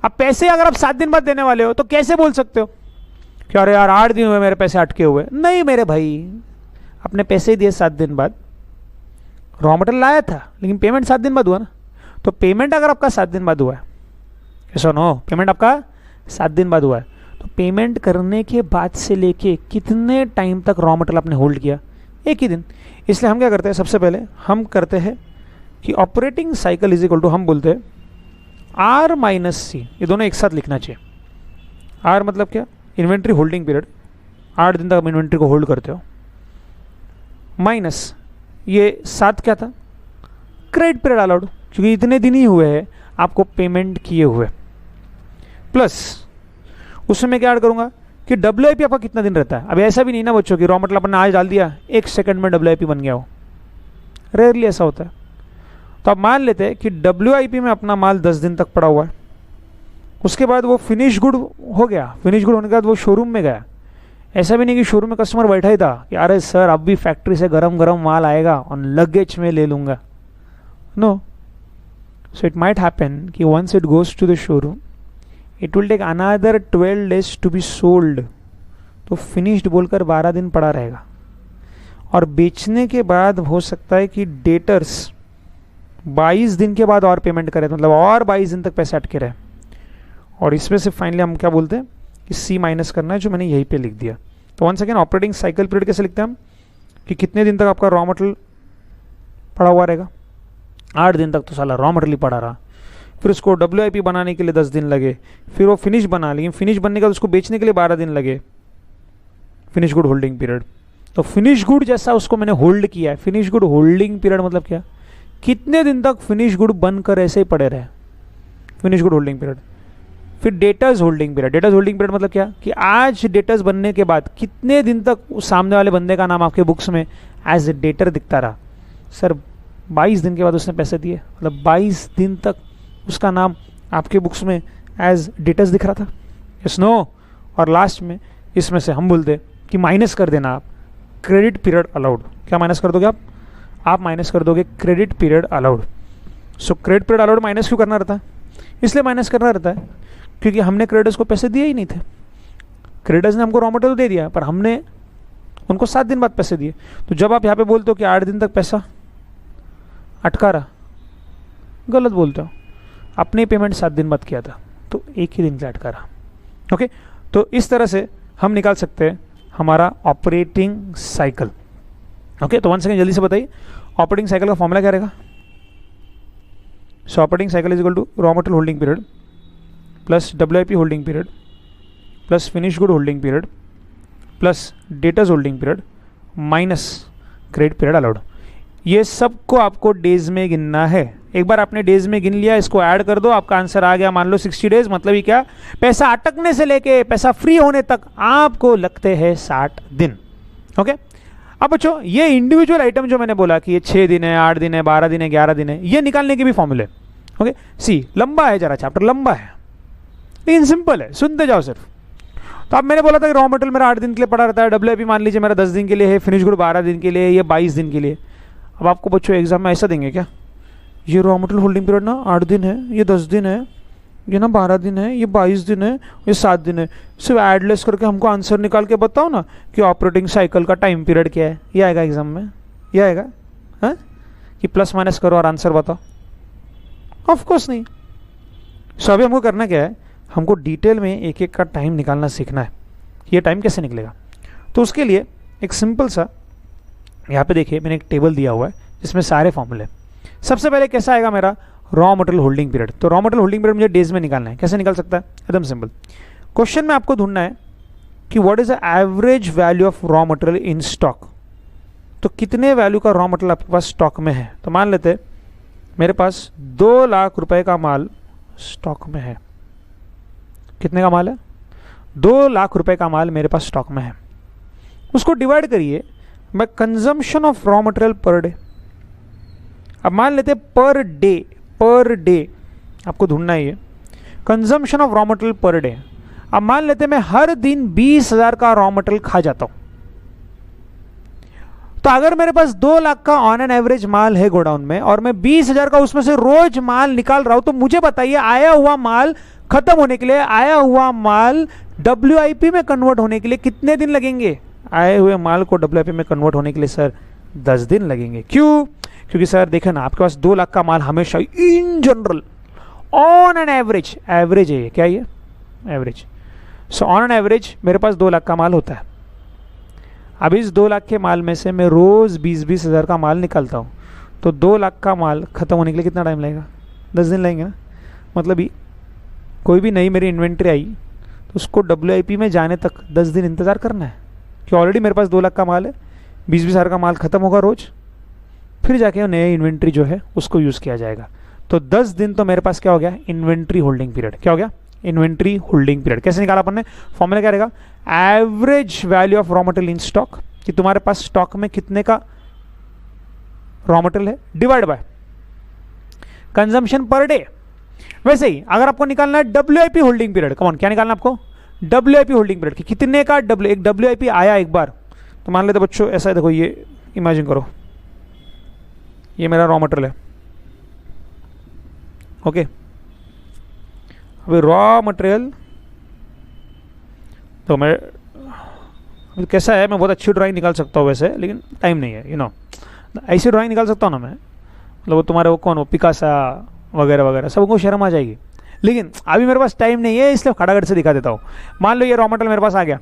अब पैसे अगर आप 7 दिन बाद देने वाले हो तो कैसे बोल सकते हो कि अरे यार 8 दिन हुए मेरे पैसे अटके हुए। नहीं मेरे भाई, अपने पैसे ही दिए 7 दिन बाद, रॉ मटेरियल लाया था लेकिन पेमेंट 7 दिन बाद हुआ ना। तो पेमेंट अगर आपका 7 दिन बाद हुआ है, ऐसा नो, पेमेंट आपका 7 दिन बाद हुआ है, तो पेमेंट करने के बाद से लेके कितने टाइम तक रॉ मटेरियल आपने होल्ड किया, एक ही दिन। इसलिए हम क्या करते हैं, सबसे पहले हम करते हैं कि operating cycle is equal to, हम बोलते हैं R माइनस सी, ये दोनों एक साथ लिखना चाहिए। R मतलब क्या, इन्वेंट्री होल्डिंग पीरियड, 8 दिन तक आप इन्वेंट्री को होल्ड करते हो, माइनस ये 7 क्या था, क्रेडिट पीरियड अलाउड, क्योंकि इतने दिन ही हुए हैं आपको पेमेंट किए हुए, प्लस उसमें मैं क्या ऐड करूँगा कि WIP आपका कितना दिन रहता है। अब ऐसा भी नहीं ना बच्चों कि रॉ मटेरियल अपन ने आज डाल दिया 1 सेकंड में WIP बन गया हो, रेयरली ऐसा होता है। तो अब मान लेते हैं कि WIP में अपना माल 10 दिन तक पड़ा हुआ है, उसके बाद वो फिनिश गुड हो गया, फिनिश गुड होने के बाद वो शोरूम में गया। ऐसा भी नहीं कि शोरूम में कस्टमर बैठा ही था कि अरे सर अब भी फैक्ट्री से गरम गरम माल आएगा और लगेज में ले लूँगा, no. So it might happen कि once it goes to the showroom it will take another 12 days to be sold. तो फिनिश्ड बोलकर 12 दिन पड़ा रहेगा, और बेचने के बाद हो सकता है कि डेटर्स 22 दिन के बाद और पेमेंट करें, मतलब और 22 दिन तक पैसे अटके रहे। और इसमें से फाइनली हम क्या बोलते हैं कि सी माइनस करना है, जो मैंने यहीं पे लिख दिया। तो one second, operating cycle period कैसे लिखते हैं हम, कि कितने दिन तक आपका रॉ मटेरियल पड़ा हुआ रहेगा, 8 दिन तक तो साला रॉ मटेरियल पड़ा रहा, फिर उसको WIP बनाने के लिए 10 दिन लगे, फिर वो फिनिश बना, लेकिन फिनिश बनने के बाद उसको बेचने के लिए 12 दिन लगे, फिनिश गुड होल्डिंग पीरियड। तो फिनिश गुड जैसा उसको मैंने होल्ड किया है, फिनिश गुड होल्डिंग पीरियड मतलब क्या, कितने दिन तक फिनिश गुड बनकर ऐसे ही पड़े रहे, फिनिश गुड होल्डिंग पीरियड। फिर debtors holding period, debtors holding period मतलब क्या कि आज डेटर्स बनने के बाद कितने दिन तक उस सामने वाले बंदे का नाम आपके बुक्स में एज ए डेटर दिखता रहा। सर 22 दिन के बाद उसने पैसे दिए, मतलब 22 दिन तक उसका नाम आपके बुक्स में एज डेटर्स दिख रहा था, यस नो। और लास्ट में इसमें से हम बोलते कि माइनस कर देना आप क्रेडिट पीरियड अलाउड। क्या माइनस कर दोगे आप माइनस कर दोगे क्रेडिट पीरियड अलाउड। सो क्रेडिट पीरियड अलाउड माइनस क्यों करना रहता है? इसलिए माइनस करना रहता है क्योंकि हमने क्रेडिटर्स को पैसे दिए ही नहीं थे। क्रेडिटर्स ने हमको रॉ मटेरियल दे दिया पर हमने उनको 7 दिन बाद पैसे दिए। तो जब आप यहाँ पे बोलते हो कि 8 दिन तक पैसा अटका रहा, गलत बोलते हो। अपने पेमेंट 7 दिन बाद किया था तो एक ही दिन के लिए अटका रहा। ओके, तो इस तरह से हम निकाल सकते हैं हमारा ऑपरेटिंग साइकिल। ओके, तो 1 सेकेंड जल्दी से बताइए ऑपरेटिंग साइकिल का फॉर्मूला क्या रहेगा? So operating cycle is equal to raw material holding period plus WIP holding period plus finish good holding period plus debtors holding period minus credit period allowed. ये सबको आपको days में गिनना है। एक बार आपने डेज में गिन लिया, इसको ऐड कर दो, आपका आंसर आ गया। मान लो 60 डेज, मतलब ये क्या, पैसा अटकने से लेके पैसा फ्री होने तक आपको लगते हैं 60 दिन। ओके, अब बच्चों ये इंडिविजुअल आइटम जो मैंने बोला कि ये 6 दिन है, 8 दिन है, 12 दिन है, 11 दिन है, ये निकालने के भी फॉर्मूले। ओके, सी लंबा है, जरा चैप्टर लंबा है लेकिन सिंपल है, सुनते जाओ सिर्फ। तो अब मैंने बोला था कि रॉ मटेरियल मेरा 8 दिन के लिए पड़ा रहता है, WIP मान लीजिए मेरा 10 दिन के लिए है, फिनिश गुड 12 दिन के लिए, ये 22 दिन के लिए। अब आपको बच्चों एग्जाम में ऐसा देंगे क्या, ये रॉ मटेरियल होल्डिंग पीरियड ना 8 दिन है, ये 10 दिन है, ये ना 12 दिन है, ये 22 दिन है, ये 7 दिन है, सिर्फ एडलेस करके हमको आंसर निकाल के बताओ ना कि ऑपरेटिंग साइकिल का टाइम पीरियड क्या है। ये आएगा एग्जाम में, ये आएगा हाँ कि प्लस माइनस करो और आंसर बताओ? ऑफकोर्स नहीं। सो अभी हमको करना क्या है, हमको डिटेल में एक एक का टाइम निकालना सीखना है। ये टाइम कैसे निकलेगा? तो उसके लिए एक सिंपल सा, यहाँ पे देखिए मैंने एक टेबल दिया हुआ है जिसमें सारे फॉर्मूले। सबसे पहले कैसा आएगा मेरा रॉ मटेरियल होल्डिंग पीरियड। तो रॉ मटेरियल होल्डिंग पीरियड मुझे डेज में निकालना है। कैसे निकल सकता है? एकदम सिंपल। क्वेश्चन में आपको ढूंढना है कि what is the average value of raw material in stock. तो कितने वैल्यू का रॉ मटेरियल आपके पास स्टॉक में है? तो मान लेते मेरे पास 2 लाख रुपए का माल स्टॉक में है। कितने का माल है? 2 लाख रुपए का माल मेरे पास स्टॉक में है। उसको डिवाइड करिए by consumption of raw material per day. अब मान लेते पर डे आपको ढूंढना है ये consumption of raw material per day. अब मान लेते मैं हर दिन 20,000 का रॉ मटेरियल खा जाता हूं, तो अगर मेरे पास 2 लाख का ऑन एन एवरेज माल है गोडाउन में और मैं 20,000 का उसमें से रोज माल निकाल रहा हूं, तो मुझे बताइए आया हुआ माल खत्म होने के लिए, आया हुआ माल WIP में कन्वर्ट होने के लिए कितने दिन लगेंगे? आए हुए माल को WIP में कन्वर्ट होने के लिए सर 10 दिन लगेंगे। क्यों? क्योंकि सर देखें ना, आपके पास 2 लाख का माल हमेशा in general on an average है ये, क्या ये average. So on an average मेरे पास 2 लाख का माल होता है। अब इस 2 लाख के माल में से मैं रोज 20-20 हज़ार का माल निकालता हूँ, तो 2 लाख का माल खत्म होने के लिए कितना टाइम लगेगा? 10 दिन लगेंगे ना। मतलब कोई भी नई मेरी इन्वेंट्री आई तो उसको WIP में जाने तक 10 दिन इंतज़ार करना है कि ऑलरेडी मेरे पास 2 लाख का माल है, 20-20 हज़ार का माल खत्म होगा रोज, फिर जाके नई इन्वेंट्री जो है उसको यूज़ किया जाएगा। तो 10 दिन तो मेरे पास क्या हो गया? Inventory holding period. क्या हो गया? Inventory holding period. कैसे निकाला अपन ने? फॉर्मूला क्या रहेगा? Average value of raw material in stock, कि तुम्हारे पास स्टॉक में कितने का रॉ मटेरियल है, divide by consumption per day. वैसे ही अगर आपको निकालना है WIP होल्डिंग पीरियड, कौन क्या निकालना आपको? WIP होल्डिंग पीरियड कि कितने का एक WIP आया एक बार। तो मान लेते बच्चों ऐसा है, देखो ये इमेजिन करो, ये मेरा रॉ मटेरियल है। ओके, अभी रॉ मटेरियल तो मैं कैसा है, मैं बहुत अच्छी ड्राइंग निकाल सकता हूँ वैसे, लेकिन टाइम नहीं है, ऐसी ड्राइंग निकाल सकता हूँ ना मैं, मतलब वो तुम्हारे वो कौन हो पिकासा वगैरह वगैरह, सबको शर्म आ जाएगी। लेकिन अभी मेरे पास टाइम नहीं है, इसलिए खड़ाखड़ से दिखा देता हूँ। मान लो ये रॉ मटेरियल मेरे पास आ गया,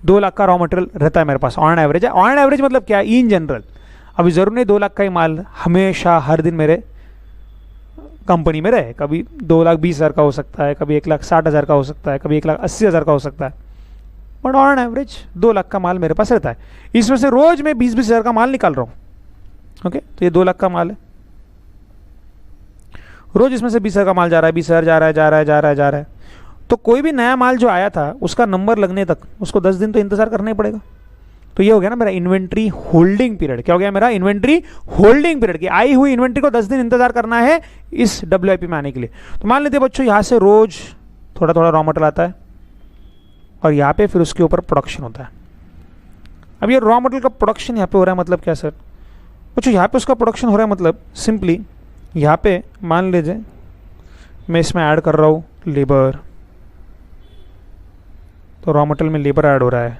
2 लाख का रॉ मटेरियल रहता है मेरे पास ऑन एवरेज है। ऑन एवरेज मतलब क्या? In general. अभी जरूर नहीं 2 लाख का ही माल हमेशा हर दिन मेरे कंपनी में रहे, कभी 2,20,000 का हो सकता है, कभी 1,60,000 का हो सकता है, कभी 1,80,000 का हो सकता है, बट ऑन एवरेज 2 लाख का माल मेरे पास रहता है। इसमें से रोज मैं 20-20 हज़ार का माल निकाल रहा हूँ। ओके, तो ये 2 लाख का माल है, रोज इसमें से 20,000 का माल जा रहा है, 20,000 जा रहा है। तो कोई भी नया माल जो आया था उसका नंबर लगने तक उसको 10 दिन तो इंतजार करना ही पड़ेगा। तो ये हो गया ना मेरा इन्वेंट्री होल्डिंग पीरियड। क्या हो गया मेरा? इन्वेंट्री होल्डिंग पीरियड की आई हुई इन्वेंट्री को 10 दिन इंतजार करना है इस WIP में आने के लिए। तो मान लेते बच्चों यहाँ से रोज थोड़ा थोड़ा रॉ मटेरियल आता है, और यहाँ पे फिर उसके ऊपर प्रोडक्शन होता है। अब ये रॉ मटेरियल का प्रोडक्शन यहाँ पे हो रहा है, मतलब क्या सर? कुछ यहाँ पे उसका प्रोडक्शन हो रहा है, मतलब सिंपली यहाँ पे मान लीजिए मैं इसमें ऐड कर रहा हूँ लेबर, तो रॉ मटेरियल में लेबर ऐड हो रहा है,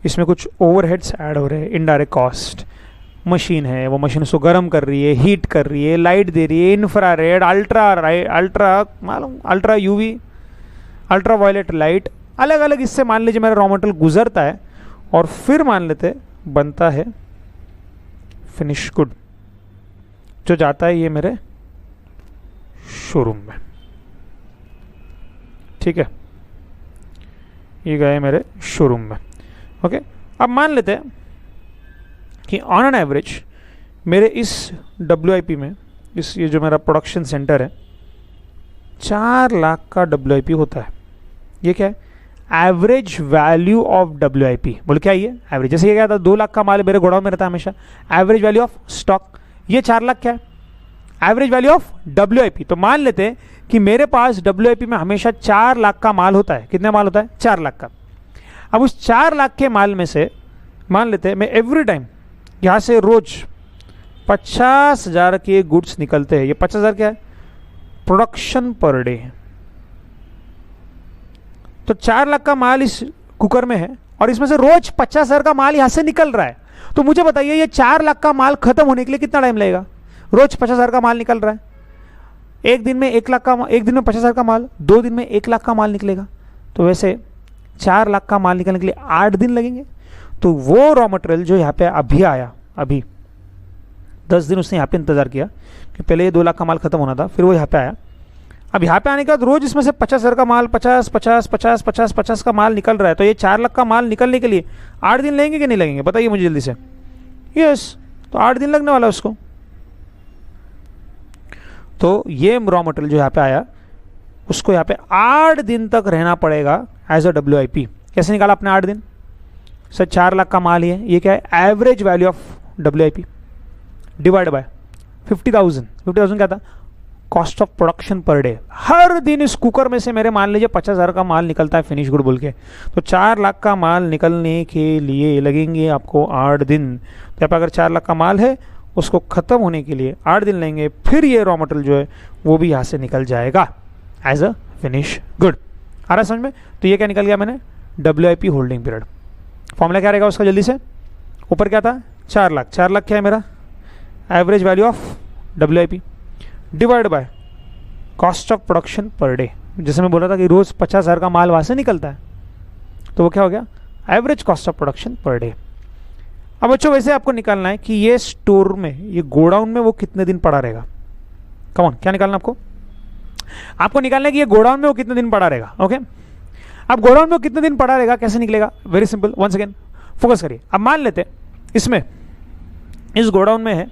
इसमें कुछ ओवरहेड्स ऐड हो रहे हैं, इनडायरेक्ट कॉस्ट, मशीन है वो मशीन उसको गर्म कर रही है, हीट कर रही है, लाइट दे रही है, infrared, ultra UV, ultraviolet light, अलग अलग इससे मान लीजिए मेरा रॉ मटेरियल गुजरता है और फिर मान लेते बनता है फिनिश गुड जो जाता है ये मेरे शोरूम में। ठीक है, ये गए मेरे शोरूम में। ओके, अब मान लेते हैं कि ऑन एन एवरेज मेरे इस WIP में, इस ये जो मेरा प्रोडक्शन सेंटर है, 4 लाख का WIP होता है। ये क्या है? Average value of WIP। बोल क्या ये एवरेज? जैसे ये क्या था, 2 लाख का माल मेरे गोडाउन में रहता है हमेशा, एवरेज वैल्यू ऑफ स्टॉक। ये 4 लाख क्या है? Average value of WIP। तो मान लेते हैं कि मेरे पास WIP में हमेशा 4 लाख का माल होता है। कितना माल होता है? 4 लाख का। अब उस 4 लाख के माल में से मान लेते हैं मैं एवरी टाइम यहाँ से रोज 50,000 के गुड्स निकलते हैं। ये 50,000 क्या है? प्रोडक्शन पर डे है। तो 4 लाख का माल इस कुकर में है और इसमें से रोज 50,000 का माल यहां से निकल रहा है। तो मुझे बताइए ये 4 लाख का माल खत्म होने के लिए कितना टाइम लगेगा? रोज 50,000 का माल निकल रहा है, एक दिन में 1 लाख का, एक दिन में 50,000 का माल, 2 दिन में 1 लाख का माल निकलेगा। तो वैसे 4 लाख का माल निकलने के लिए 8 दिन लगेंगे। तो वो रॉ मटेरियल जो यहाँ पे अभी आया, अभी 10 दिन उसने यहाँ पे इंतजार किया कि पहले ये 2 लाख का माल खत्म होना था, फिर वो यहाँ पे आया। अब यहाँ पे आने के बाद रोज इसमें से 50,000 का माल, 50 का माल निकल रहा है। तो ये 4 लाख का माल निकलने के लिए 8 दिन लगेंगे कि नहीं लगेंगे? बताइए मुझे जल्दी से। यस, तो 8 दिन लगने वाला है उसको। तो ये रॉ मटेरियल जो यहाँ पे आया उसको यहाँ पे 8 दिन तक रहना पड़ेगा एज अ WIP। कैसे निकाला आपने 8 दिन? सर 4 लाख का माल ही है, ये क्या है? Average value of WIP divide by 50,000। 50,000 क्या था? Cost of production per day. हर दिन इस कुकर में से मेरे मान लीजिए 50,000 का माल निकलता है फिनिश गुड बोल के, तो 4 लाख का माल निकलने के लिए लगेंगे आपको 8 दिन। तो यहाँ पर अगर 4 लाख का माल है उसको ख़त्म होने के लिए 8 दिन लेंगे, फिर ये रॉ मटेरियल जो है वो भी यहाँ से निकल जाएगा एज अ फिनिश गुड। आ रहा समझ में? तो ये क्या निकल गया मैंने? WIP holding period. फॉर्मूला क्या रहेगा उसका जल्दी से? ऊपर क्या था? 4 लाख। 4 लाख क्या है मेरा? Average value of WIP divide by cost of production per day. जैसे मैं बोल रहा था कि रोज़ 50,000 का माल वहाँ से निकलता है, तो वो क्या हो गया? Average cost of production per day. अब बच्चों वैसे आपको निकालना है कि ये स्टोर में, ये गोडाउन में वो कितने दिन पड़ा रहेगा। कम ऑन, क्या निकालना आपको? आपको निकालना है कि ये गोडाउन में वो कितने दिन पड़ा रहेगा। ओके, अब गोडाउन में वो कितने दिन पड़ा रहेगा कैसे निकलेगा? Very simple, once again focus करिए। अब मान लेते इसमें, इस गोडाउन में है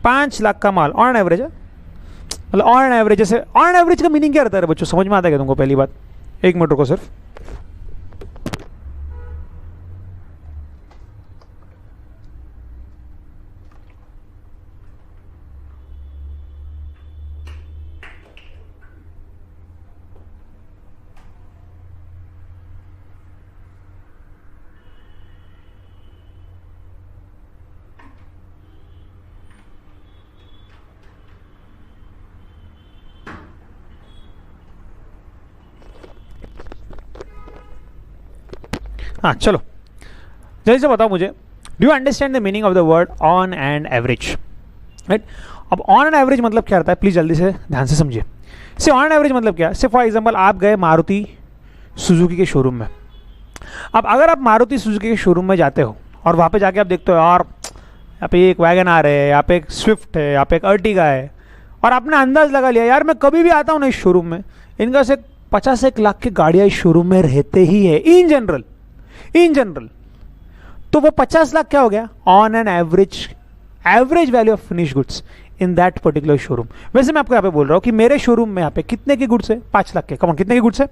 5 लाख का माल ऑन एवरेज है। मतलब ऑन एवरेज, जैसे ऑन एवरेज का मीनिंग क्या रहता है बच्चों? समझ में आता है क्या तुमको? पहली बात, 1 मिनट रुको सिर्फ। हाँ चलो, जल्दी से बताओ मुझे, do you understand the meaning of the word on and average? Right, अब ऑन एंड एवरेज मतलब क्या रहता है? प्लीज जल्दी से ध्यान से समझिए। से ऑन एंड एवरेज मतलब क्या है? से फॉर एग्जांपल आप गए मारुति सुजुकी के शोरूम में। अब अगर आप मारुति सुजुकी के शोरूम में जाते हो और वहाँ पे जाके आप देखते हो यार यहाँ पे एक वैगन आर है, यहाँ पे एक स्विफ्ट है, यहाँ पे एक अर्टिगा है, और आपने अंदाज लगा लिया यार मैं कभी भी आता हूँ ना इस शोरूम में, इनका से 50 लाख की गाड़ियाँ इस शोरूम में रहते ही है इन जनरल। तो वो 50 लाख क्या हो गया? On an average value of finish goods in that particular showroom. वैसे मैं आपको यहाँ पे बोल रहा हूँ कि मेरे शोरूम में यहाँ पे कितने के गुड्स है? 5 लाख के। कम ऑन, कितने के गुड्स है?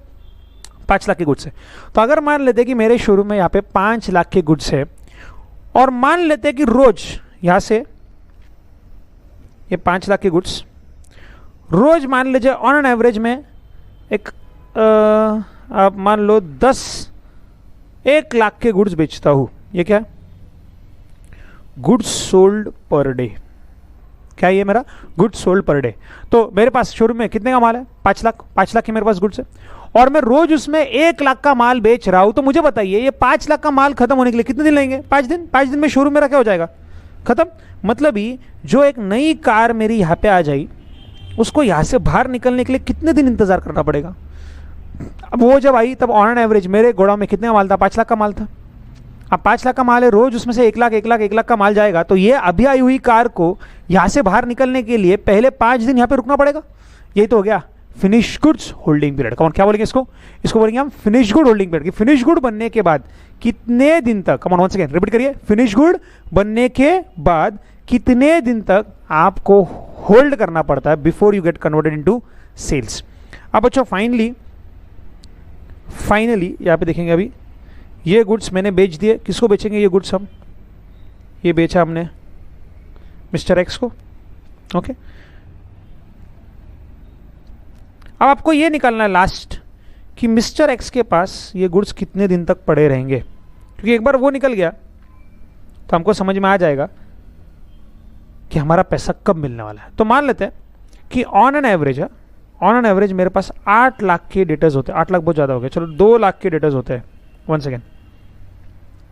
5 लाख के गुड्स है। तो अगर मान लेते कि मेरे शोरूम में यहाँ पे 5 लाख के गुड्स है, और मान लेते कि रोज यहाँ से ये 5 लाख के गुड्स रोज मान लीजिए ऑन एन एवरेज में एक अब मान लो 1 लाख के गुड्स बेचता हूँ, ये क्या गुड्स सोल्ड पर डे, क्या ये मेरा गुड्स सोल्ड पर डे। तो मेरे पास शोरूम में कितने का माल है 5 लाख, 5 लाख की मेरे पास गुड्स है और मैं रोज उसमें 1 लाख का माल बेच रहा हूं। तो मुझे बताइए ये 5 लाख का माल खत्म होने के लिए कितने दिन लगेंगे? 5 दिन। 5 दिन में शोरूम मेरा क्या हो जाएगा? खत्म। मतलब ही जो एक नई कार मेरी यहाँ पे आ जाए उसको यहाँ से बाहर निकलने के लिए कितने दिन इंतजार करना पड़ेगा? अब वो जब आई तब ऑन एन एवरेज मेरे गोडाउन में कितने का माल था? 5 लाख का माल था। अब 5 लाख का माल है, रोज उसमें से 1 लाख 1 लाख 1 लाख का माल जाएगा। तो ये अभी आई हुई कार को यहाँ से बाहर निकलने के लिए पहले 5 दिन यहाँ पे रुकना पड़ेगा। यही तो हो गया फिनिश गुड्स होल्डिंग पीरियड। कौन क्या बोलेंगे इसको? इसको बोलेंगे हम finish good holding period. Finish good बनने के बाद कितने दिन तक, come on once again repeat करिए, फिनिश गुड बनने के बाद कितने दिन तक आपको होल्ड करना पड़ता है before you get converted into sales. अब बच्चों फाइनली यहाँ पे देखेंगे, अभी ये गुड्स मैंने बेच दिए। किसको बेचेंगे ये गुड्स? हम ये बेचा हमने मिस्टर एक्स को। ओके, अब आपको ये निकालना है लास्ट कि मिस्टर एक्स के पास ये गुड्स कितने दिन तक पड़े रहेंगे, क्योंकि एक बार वो निकल गया तो हमको समझ में आ जाएगा कि हमारा पैसा कब मिलने वाला है। तो मान लेते हैं कि ऑन एन एवरेज मेरे पास 8 लाख के डेटर्स होते हैं। 8 लाख बहुत ज़्यादा हो गया, चलो 2 लाख के डेटर्स होते हैं। वन सेकेंड,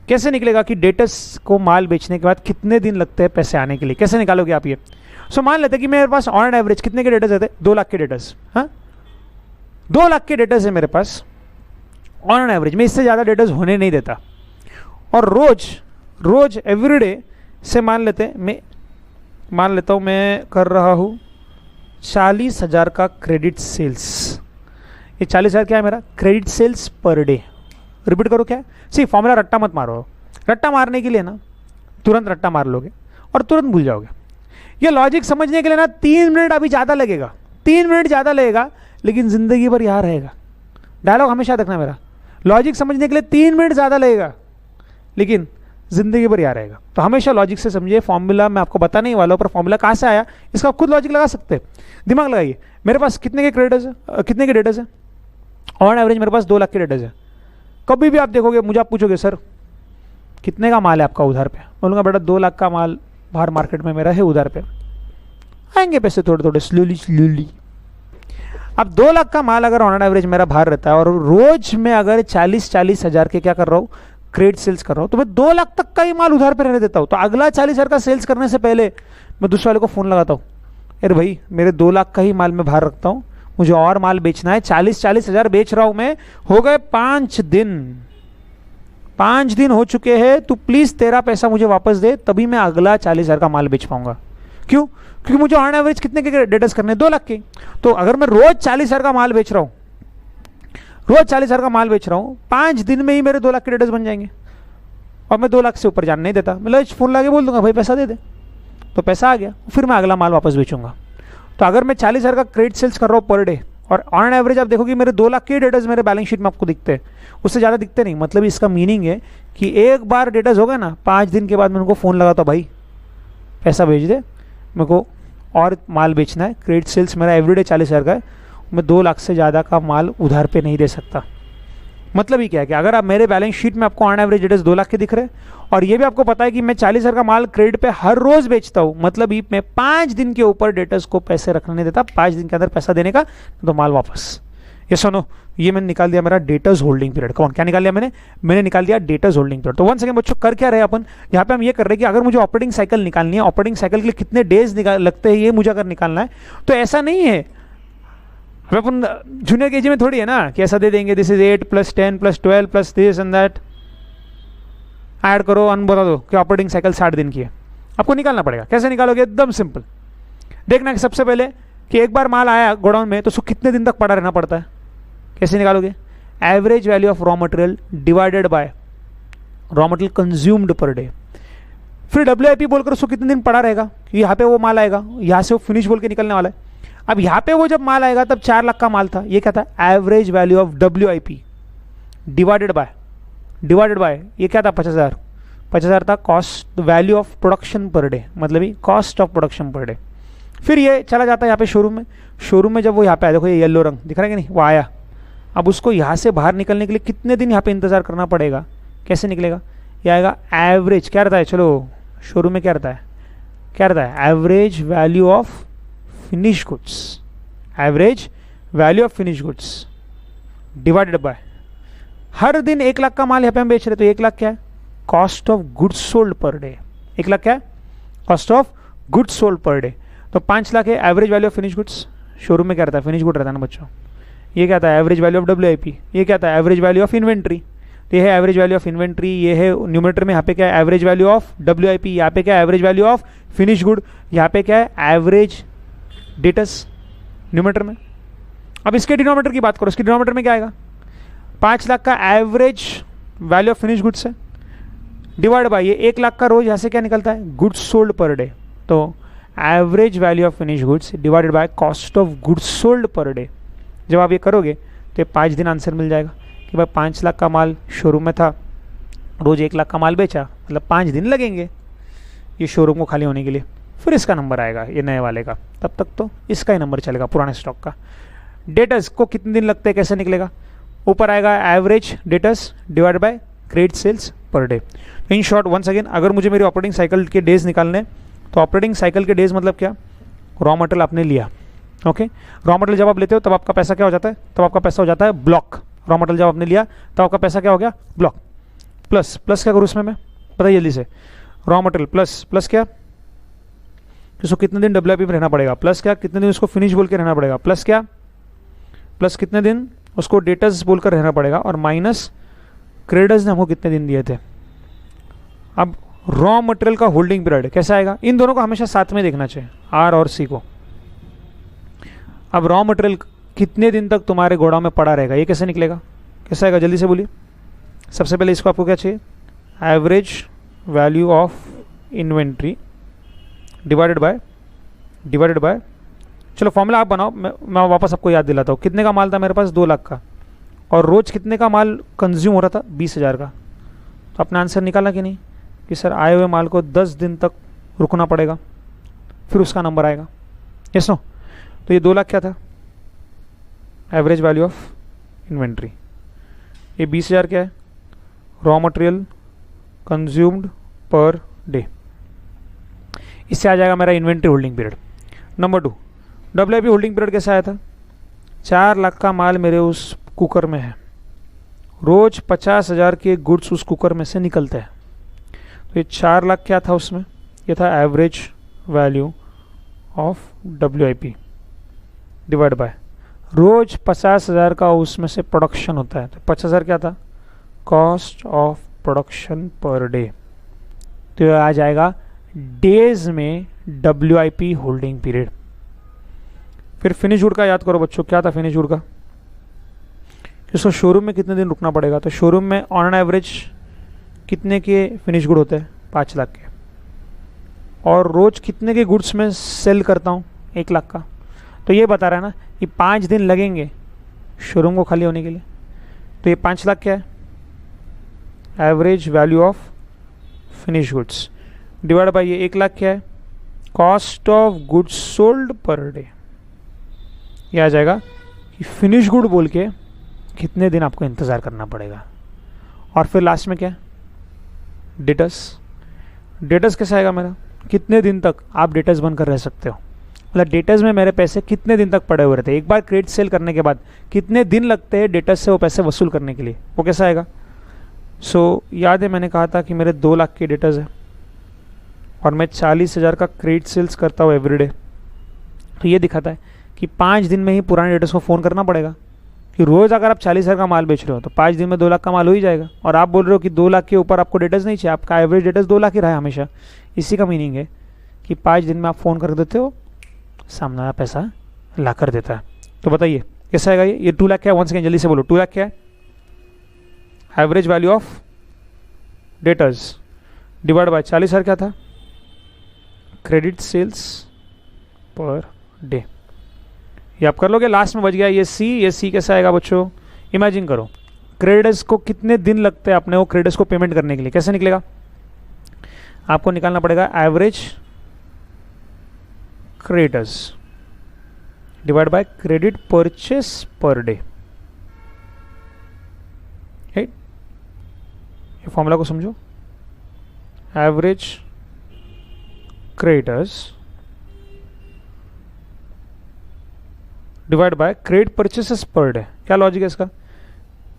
कैसे निकलेगा कि डेटर्स को माल बेचने के बाद कितने दिन लगते हैं पैसे आने के लिए? कैसे निकालोगे आप ये? सो मान लेते हैं कि मेरे पास ऑन एवरेज कितने के डेटर्स रहते हैं? 2 लाख के डेटर्स। हाँ, 2 लाख के डेटर्स है मेरे पास ऑन एवरेज। मैं इससे ज़्यादा डेटर्स होने नहीं देता। और रोज एवरीडे से मान लेता हूँ मैं कर रहा हूँ 40,000 का क्रेडिट सेल्स। ये 40,000 क्या है मेरा? Credit sales per day. Repeat करो, क्या है? सी फॉर्मूला रट्टा मत मारो। रट्टा मारने के लिए ना तुरंत रट्टा मार लोगे और तुरंत भूल जाओगे। ये लॉजिक समझने के लिए ना 3 मिनट अभी ज़्यादा लगेगा, 3 मिनट ज़्यादा लगेगा, लेकिन ज़िंदगी भर यहाँ रहेगा। डायलॉग हमेशा रखना मेरा, लॉजिक समझने के लिए 3 मिनट ज़्यादा लगेगा, लेकिन ज़िंदगी भर यहाँ रहेगा। तो हमेशा लॉजिक से समझिए। फॉर्मूला मैं आपको बताने ही वाला हूँ, पर फॉर्मूला कहाँ से आया इसका आप खुद लॉजिक लगा सकते हैं। दिमाग लगाइए। मेरे पास कितने के क्रेडिटर्स है, कितने के डेटर्स है? ऑन एवरेज मेरे पास 2 लाख के डेटर्स है। कभी भी आप देखोगे, मुझे आप पूछोगे सर कितने का माल है आपका उधार पे? बोलूँगा बेटा 2 लाख का माल बाहर मार्केट में मेरा है उधार पे। आएंगे पैसे थोड़े थोड़े स्लोली। अब 2 लाख का माल अगर ऑन एवरेज मेरा बाहर रहता है और रोज में अगर 40 हज़ार के क्या कर रहा हूँ क्रेडिट सेल्स कर रहा हूँ, तो मैं 2 लाख तक का ही माल उधार पे रहने देता हूँ। तो अगला 40,000 का सेल्स करने से पहले मैं दूसरे वाले को फ़ोन लगाता हूँ, अरे भाई मेरे 2 लाख का ही माल मैं बाहर रखता हूँ, मुझे और माल बेचना है। 40 हज़ार बेच रहा हूँ मैं, हो गए 5 दिन हो चुके हैं, तू प्लीज़ तेरा पैसा मुझे वापस दे, तभी मैं अगला 40,000 का माल बेच पाऊंगा। क्यों? क्योंकि मुझे ऑन एवरेज कितने के डेटर्स करने? 2 लाख के। तो अगर मैं रोज 40,000 का माल बेच रहा हूँ, 5 दिन में ही मेरे 2 लाख के डेटर्स बन जाएंगे और मैं 2 लाख से ऊपर जान नहीं देता। मैं फ़ोन लगा के बोल दूंगा भाई पैसा दे दे, तो पैसा आ गया, फिर मैं अगला माल वापस बेचूंगा। तो अगर मैं 40,000 का क्रेडिट सेल्स कर रहा हूँ पर डे और ऑन एवरेज आप देखोगे मेरे 2 लाख के डेटर्स मेरे बैलेंस शीट में आपको दिखते हैं, उससे ज़्यादा दिखते नहीं। मतलब इसका मीनिंग है कि एक बार डेटर्स हो गए ना, 5 दिन के बाद मैं उनको फ़ोन लगाता, भाई पैसा भेज दे, मेरे को और माल बेचना है। क्रेडिट सेल्स मेरा एवरीडे 40,000 का है, मैं 2 लाख से ज़्यादा का माल उधार पे नहीं दे सकता। मतलब ही क्या है कि अगर आप मेरे बैलेंस शीट में आपको ऑन एवरेज डेटर्स 2 लाख के दिख रहे हैं और ये भी आपको पता है कि मैं 40,000 का माल क्रेडिट पे हर रोज बेचता हूँ, मतलब ही मैं 5 दिन के ऊपर डेटर्स को पैसे रखने नहीं देता, 5 दिन के अंदर पैसा देने का, तो माल वापस। ये सुनो, ये मैंने निकाल दिया मेरा डेटर्स होल्डिंग पीरियड। कौन क्या निकाल लिया मैंने निकाल दिया डेटर्स होल्डिंग पीरियड। तो वन सेकंड बच्चों, कर क्या रहे अपन यहाँ पे? हम ये कर रहे हैं कि अगर मुझे ऑपरेटिंग साइकिल निकालनी है, ऑपरेटिंग साइकिल के लिए कितने डेज लगते हैं ये मुझे अगर निकालना है, तो ऐसा नहीं है अपन जूनियर केजी में थोड़ी है ना कि ऐसा दे देंगे this is 8 + 10 + 12 + this and that, add करो अन बता दो कि ऑपरेटिंग साइकिल 60 दिन की है। आपको निकालना पड़ेगा। कैसे निकालोगे? एकदम सिंपल। देखना कि सबसे पहले कि एक बार माल आया गोडाउन में तो उसको कितने दिन तक पड़ा रहना पड़ता है। कैसे निकालोगे? Average value of raw material divided by raw material consumed पर डे। फिर WIP बोलकर उसको कितने दिन पड़ा रहेगा, यहाँ पे वो माल आएगा, यहाँ से वो फिनिश बोल के निकलने वाला है। अब यहाँ पे वो जब माल आएगा तब 4 लाख का माल था, ये क्या था? Average value of WIP divided by ये क्या था? 50,000 था cost value of production per day, मतलब ही cost of production per day. फिर ये चला जाता है यहाँ पे शोरूम में जब वो यहाँ पे आया, देखो ये येलो रंग दिख रहा है कि नहीं, वो आया। अब उसको यहाँ से बाहर निकलने के लिए कितने दिन यहाँ पे इंतज़ार करना पड़ेगा, कैसे निकलेगा, ये आएगा एवरेज, क्या रहता है, चलो शोरूम में क्या रहता है, क्या रहता है, average value of finish goods, average value of finish goods divided by, हर दिन 1 लाख का माल यहाँ पे हम बेच रहे, तो 1 लाख क्या है, cost of goods sold per day, 1 lakh क्या है, cost of goods sold per day, तो 5 लाख है average value of finish goods, showroom में क्या रहता है, फिनिश गुड रहता है ना बच्चों, ये क्या था, एवरेज वैल्यू ऑफ WIP, ये क्या था, एवरेज वैल्यू ऑफ इन्वेंट्री, तो ये है एवरेज वैल्यू ऑफ इन्वेंट्री, ये है न्यूमरेटर में यहाँ पे क्या है, एवरेज वैल्यू ऑफ WIP, यहाँ पे क्या है, average value of finish good, यहाँ पे क्या है, एवरेज डेटस न्यूमरेटर में। अब इसके डिनोमिनेटर की बात करो, इसके डिनोमिनेटर में क्या आएगा, 5 लाख का average value of finish goods है डिवाइड बाय ये 1 लाख का रोज यहाँ से क्या निकलता है, गुड्स सोल्ड पर डे, तो average value of finish goods divided by cost of goods sold per day. जब आप ये करोगे तो 5 दिन आंसर मिल जाएगा कि भाई 5 लाख का माल शोरूम में था, रोज 1 लाख का माल बेचा, मतलब 5 दिन लगेंगे ये शोरूम को खाली होने के लिए, फिर इसका नंबर आएगा ये नए वाले का, तब तक तो इसका ही नंबर चलेगा पुराने स्टॉक का। डेटर्स को कितने दिन लगते हैं, कैसे निकलेगा, ऊपर आएगा average debtors divide by credit sales per day. In short once again, अगर मुझे मेरी ऑपरेटिंग साइकिल के डेज निकालने, तो ऑपरेटिंग साइकिल के डेज मतलब क्या, रॉ मटेरियल आपने लिया, ओके, रॉ मटेरियल जब आप लेते हो तब आपका पैसा क्या हो जाता है, तब आपका पैसा हो जाता है ब्लॉक, रॉ मटेरियल जब आपने लिया तब आपका पैसा क्या हो गया, ब्लॉक, प्लस प्लस क्या करूँ उसमें मैं, बताइए जल्दी से, रॉ मटेरियल प्लस प्लस क्या, उसको कितने दिन WIP में रहना पड़ेगा, प्लस क्या, कितने दिन उसको फिनिश बोल के रहना पड़ेगा, प्लस क्या, प्लस कितने दिन उसको डेटर्स बोलकर रहना पड़ेगा, और माइनस क्रेडिटर्स ने हमको कितने दिन दिए थे। अब रॉ मटेरियल का होल्डिंग पीरियड कैसा आएगा, इन दोनों को हमेशा साथ में देखना चाहिए, R और C को। अब रॉ मटेरियल कितने दिन तक तुम्हारे गोडाउन में पड़ा रहेगा, ये कैसे निकलेगा, कैसे आएगा, जल्दी से बोलिए। सबसे पहले इसको आपको क्या चाहिए, average value of inventory divided by, चलो फॉर्मूला आप बनाओ, मैं वापस आपको याद दिलाता हूँ। कितने का माल था मेरे पास, 2 लाख का, और रोज कितने का माल कंज्यूम हो रहा था, 20,000 का, तो अपना आंसर निकाला कि नहीं, कि सर आए हुए माल को 10 दिन तक रुकना पड़ेगा, फिर उसका नंबर आएगा, यस नो। तो ये 2 लाख क्या था, एवरेज वैल्यू ऑफ इन्वेंट्री, ये 20,000 क्या है, raw material consumed per day, इससे आ जाएगा मेरा inventory holding period. Number 2, WIP holding period कैसा आया था, 4 लाख का माल मेरे उस कुकर में है, रोज 50,000 के गुड्स उस कुकर में से निकलते हैं, तो ये 4 लाख क्या था उसमें, ये था average value of WIP divide by रोज 50,000 का उसमें से प्रोडक्शन होता है, तो 50,000 क्या था, cost of production per day, तो ये आ जाएगा डेज में WIP होल्डिंग पीरियड। फिर फिनिश गुड का याद करो बच्चों, क्या था फिनिश गुड का, इसको शोरूम में कितने दिन रुकना पड़ेगा, तो शोरूम में ऑन एन एवरेज कितने के फिनिश गुड होते हैं, 5 लाख के, और रोज कितने के गुड्स में सेल करता हूँ, 1 लाख का, तो ये बता रहा है ना कि 5 दिन लगेंगे शोरूम को खाली होने के लिए, तो ये 5 लाख क्या है, average value of finish goods divide by ये 1 लाख क्या है, cost of goods sold per day, ये आ जाएगा कि फिनिश गुड बोल के कितने दिन आपको इंतज़ार करना पड़ेगा। और फिर लास्ट में क्या, डेटर्स, डेटर्स कैसा आएगा मेरा, कितने दिन तक आप डेटर्स बनकर रह सकते हो, मतलब डेटर्स में मेरे पैसे कितने दिन तक पड़े हुए रहते हैं, एक बार क्रेडिट सेल करने के बाद कितने दिन लगते हैं डेटर्स से वो पैसे वसूल करने के लिए, वो कैसा आएगा। सो याद है मैंने कहा था कि मेरे 2 लाख के डेटर्स है और मैं 40,000 का क्रेडिट सेल्स करता हूँ एवरीडे, तो ये दिखाता है कि 5 दिन में ही पुराने डेटर्स को फ़ोन करना पड़ेगा, कि रोज़ अगर आप 40,000 का माल बेच रहे हो तो 5 दिन में 2 लाख का माल हो ही जाएगा, और आप बोल रहे हो कि 2 लाख के ऊपर आपको डेटर्स नहीं चाहिए, आपका एवरेज डेटर्स 2 लाख ही रहा है हमेशा, इसी का मीनिंग है कि 5 दिन में आप फ़ोन कर देते हो, सामने वाला पैसा ला कर देता है। तो बताइए कैसा आएगा ये 2 लाख क्या है, 1 सेकेंड जल्दी से बोलो, 2 लाख क्या है, average value of debtors divide bye 40,000 क्या था, क्रेडिट सेल्स पर डे, ये आप कर लोगे। लास्ट में बच गया ये सी कैसा आएगा बच्चों, इमेजिन करो क्रेडिटर्स को कितने दिन लगते हैं अपने वो क्रेडिटर्स को पेमेंट करने के लिए, कैसे निकलेगा, आपको निकालना पड़ेगा average creditors divide by credit purchase per day, formula को समझो, average creditors divide by credit purchases per day. क्या लॉजिक है इसका?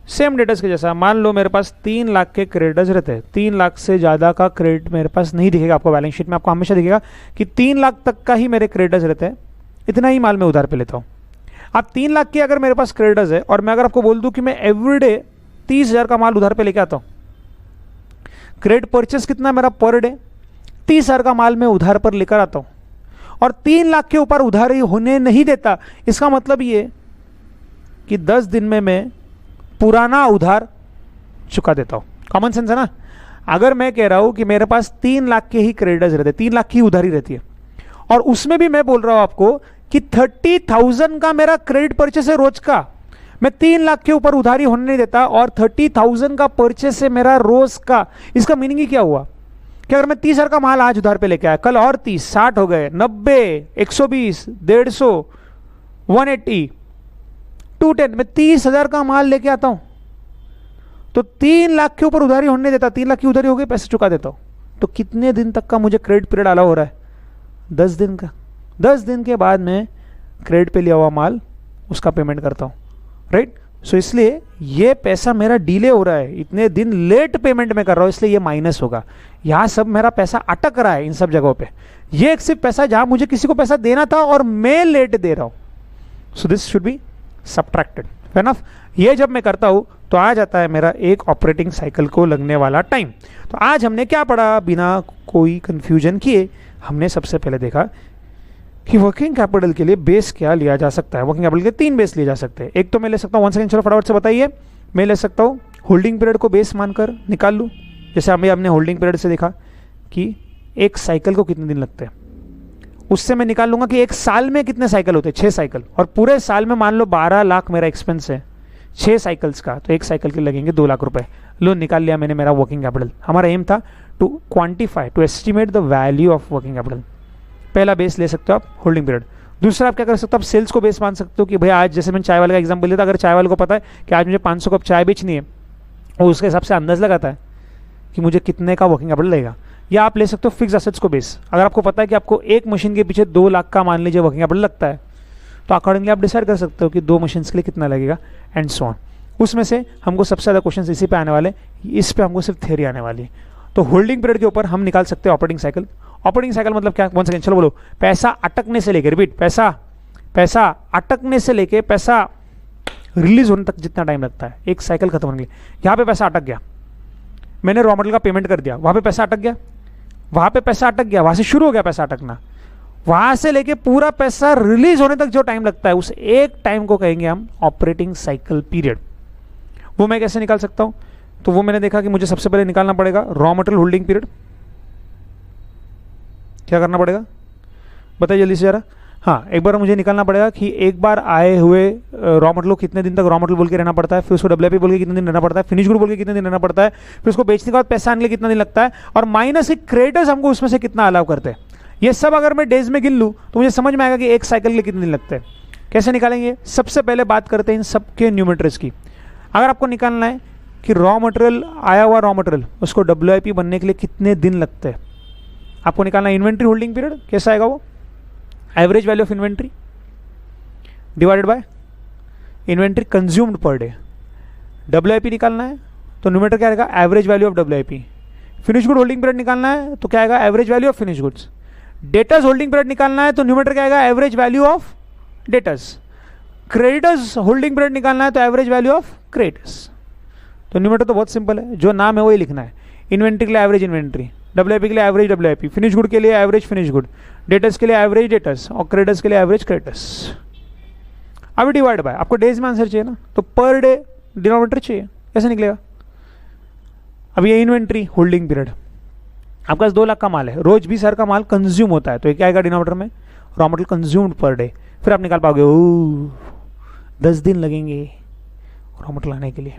सेम डेटर्स के जैसा। मान लो मेरे पास 3 लाख के क्रेडिटर्स रहते हैं, 3 लाख से ज़्यादा का क्रेडिट मेरे पास नहीं दिखेगा आपको बैलेंस शीट में, आपको हमेशा दिखेगा कि 3 लाख तक का ही मेरे क्रेडिटर्स रहते हैं, इतना ही माल मैं उधार पे लेता हूँ। अब 3 लाख के अगर मेरे पास क्रेडिटर्स है और मैं अगर आपको बोल दूँ कि मैं एवरीडे 30,000 का माल उधार पे लेके आता हूँ, क्रेडिट परचेस कितना मेरा पर डे 30,000 का माल मैं उधार पर लेकर आता हूँ और 3 लाख के ऊपर उधार ही होने नहीं देता। इसका मतलब ये कि 10 दिन में मैं पुराना उधार चुका देता हूँ। कॉमन सेंस है ना? अगर मैं कह रहा हूँ कि मेरे पास 3 लाख के ही क्रेडिटर्स रहते, 3 लाख की उधारी रहती है और उसमें भी मैं बोल रहा हूँ आपको कि 30,000 का मेरा क्रेडिट परचेस है रोज का, मैं 3 लाख के ऊपर उधारी होने नहीं देता और 30,000 का परचेस है मेरा रोज का। इसका मीनिंग ही क्या हुआ कि अगर मैं 30,000 का माल आज उधार पे लेके आया, कल और 30, 60 हो गए, 90, 120, 150, 180, 210, मैं 30,000 का माल लेके आता हूं तो 3 लाख के ऊपर उधारी होने नहीं देता। 3 लाख की उधारी हो गई, पैसे चुका देता हूं। तो कितने दिन तक का मुझे क्रेडिट पीरियड अलाउ हो रहा है? 10 दिन का। 10 दिन के बाद मैं क्रेडिट पे लिया हुआ माल उसका पेमेंट करता हूं, राइट? सो इसलिए ये पैसा मेरा डिले हो रहा है, इतने दिन लेट पेमेंट में कर रहा हूं, इसलिए ये माइनस होगा। यहां सब मेरा पैसा अटक रहा है इन सब जगहों पे। ये एक सिर्फ पैसा जहां मुझे किसी को पैसा देना था और मैं लेट दे रहा हूं। So this should be subtracted, fair enough. ये जब मैं करता हूं तो आ जाता है मेरा एक ऑपरेटिंग साइकिल को लगने वाला टाइम। तो आज हमने क्या पढ़ा? बिना कोई कंफ्यूजन किए हमने सबसे पहले देखा कि वर्किंग कैपिटल के लिए बेस क्या लिया जा सकता है। वर्किंग कैपिटल के 3 बेस लिए जा सकते हैं। एक तो मैं ले सकता हूँ, 1 सेकंड चलो फटाफट से बताइए। मैं ले सकता हूँ होल्डिंग पीरियड को बेस मानकर निकाल लूँ। जैसे हमने होल्डिंग पीरियड से देखा कि एक साइकिल को कितने दिन लगते हैं, उससे मैं निकाल लूंगा कि एक साल में कितने साइकिल होते हैं, 6 साइकिल। और पूरे साल में मान लो 12 लाख मेरा एक्सपेंस है 6 साइकिल्स का, तो एक साइकिल के लगेंगे 2 लाख रुपए। लो निकाल लिया मैंने मेरा वर्किंग कैपिटल। हमारा एम था to quantify, to estimate the value of working capital. पहला बेस ले सकते हो आप होल्डिंग पीरियड। दूसरा आप क्या कर सकते हो? आप सेल्स को बेस मान सकते हो कि भाई आज जैसे मैंने चाय वाले का एग्जाम्पल लिया था, अगर चाय वाले को पता है कि आज मुझे 500 कप चाय बेचनी है, वो उसके हिसाब से अंदाज लगाता है कि मुझे कितने का वर्किंग कैपिटल लगेगा। या आप ले सकते हो फिक्स एसेट्स को बेस। अगर आपको पता है कि आपको एक मशीन के पीछे 2 लाख का मान लीजिए वर्किंग कैपिटल लगता है, तो अकॉर्डिंगली आप डिसाइड कर सकते हो कि 2 मशीन के लिए कितना लगेगा एंड सो ऑन। उसमें से हमको सबसे ज़्यादा क्वेश्चन इसी पे आने वाले, इस पे हमको सिर्फ थ्योरी आने वाली है। तो होल्डिंग पीरियड के ऊपर हम निकाल सकते हैं ऑपरेटिंग साइकिल। ऑपरेटिंग साइकिल मतलब क्या? 1 सेकंड चलो बोलो। पैसा अटकने से लेकर, रिपीट, पैसा अटकने से लेके पैसा रिलीज होने तक जितना टाइम लगता है एक साइकिल खत्म होने के लिए। यहाँ पे पैसा अटक गया, मैंने रॉ मटेरियल का पेमेंट कर दिया, वहाँ पे पैसा अटक गया, वहाँ पे पैसा अटक गया, वहाँ से शुरू हो गया पैसा अटकना, वहाँ से लेके पूरा पैसा रिलीज होने तक जो टाइम लगता है उस एक टाइम को कहेंगे हम ऑपरेटिंग साइकिल पीरियड। वो मैं कैसे निकाल सकता हूँ? तो वो मैंने देखा कि मुझे सबसे पहले निकालना पड़ेगा रॉ मटेरियल होल्डिंग पीरियड। क्या करना पड़ेगा बताइए जल्दी से जरा। हाँ, एक बार मुझे निकालना पड़ेगा कि एक बार आए हुए रॉ मटेरियल को कितने दिन तक रॉ मटेरियल बोल के रहना पड़ता है, फिर उसको डब्ल्यूआईपी बोल के कितने दिन रहना पड़ता है, फिनिश गुड बोल के कितने दिन रहना पड़ता है, फिर उसको बेचने के बाद पैसा आने के लिए कितना दिन लगता है, और माइनस क्रेडिटर्स हमको उसमें से कितना अलाउ करते हैं। ये सब अगर मैं डेज में गिन लूँ तो मुझे समझ में आएगा कि एक साइकिल के लिए कितने दिन लगते हैं। कैसे निकालेंगे? सबसे पहले बात करते हैं इन सबके न्यूमेरिटर्स की। अगर आपको निकालना है कि रॉ मटेरियल, आया हुआ रॉ मटेरियल, उसको डब्ल्यूआईपी बनने के लिए कितने दिन लगते हैं, आपको निकालना है इन्वेंट्री होल्डिंग पीरियड। कैसा आएगा वो? Average value of inventory divided by inventory consumed per day. WIP निकालना है तो न्यूमेरेटर क्या आएगा? Average value of WIP. Finish good holding period निकालना है तो क्या आएगा? Average value of finish goods. Debtors holding period निकालना है तो न्यूमेरेटर क्या आएगा? Average value of debtors. Creditors holding period निकालना है तो एवरेज वैल्यू ऑफ क्रेडिटर्स। तो न्यूमेरेटर तो बहुत सिंपल है, जो नाम है वही लिखना है। इन्वेंट्री के लिए एवरेज इन्वेंट्री, डब्ल्यूआईपी के लिए एवरेज डब्ल्यूआईपी, फिनिश गुड के लिए एवरेज फिनिश गुड, डेटर्स के लिए एवरेज डेटर्स, और क्रेडिटर्स के लिए एवरेज क्रेडिटर्स। अब डिवाइड बाय, आपको डेज में आंसर चाहिए ना, तो पर डे डिनोमिनेटर चाहिए। कैसे निकलेगा? अब ये इन्वेंट्री होल्डिंग पीरियड, आपके पास 2 लाख का माल है, रोज 20,000 का माल कंज्यूम होता है, तो ये क्या आएगा डिनोमिनेटर में? रॉ मटेरियल कंज्यूम्ड पर डे। फिर आप निकाल पाओगे 10 दिन लगेंगे रॉ मटेरियल आने के लिए।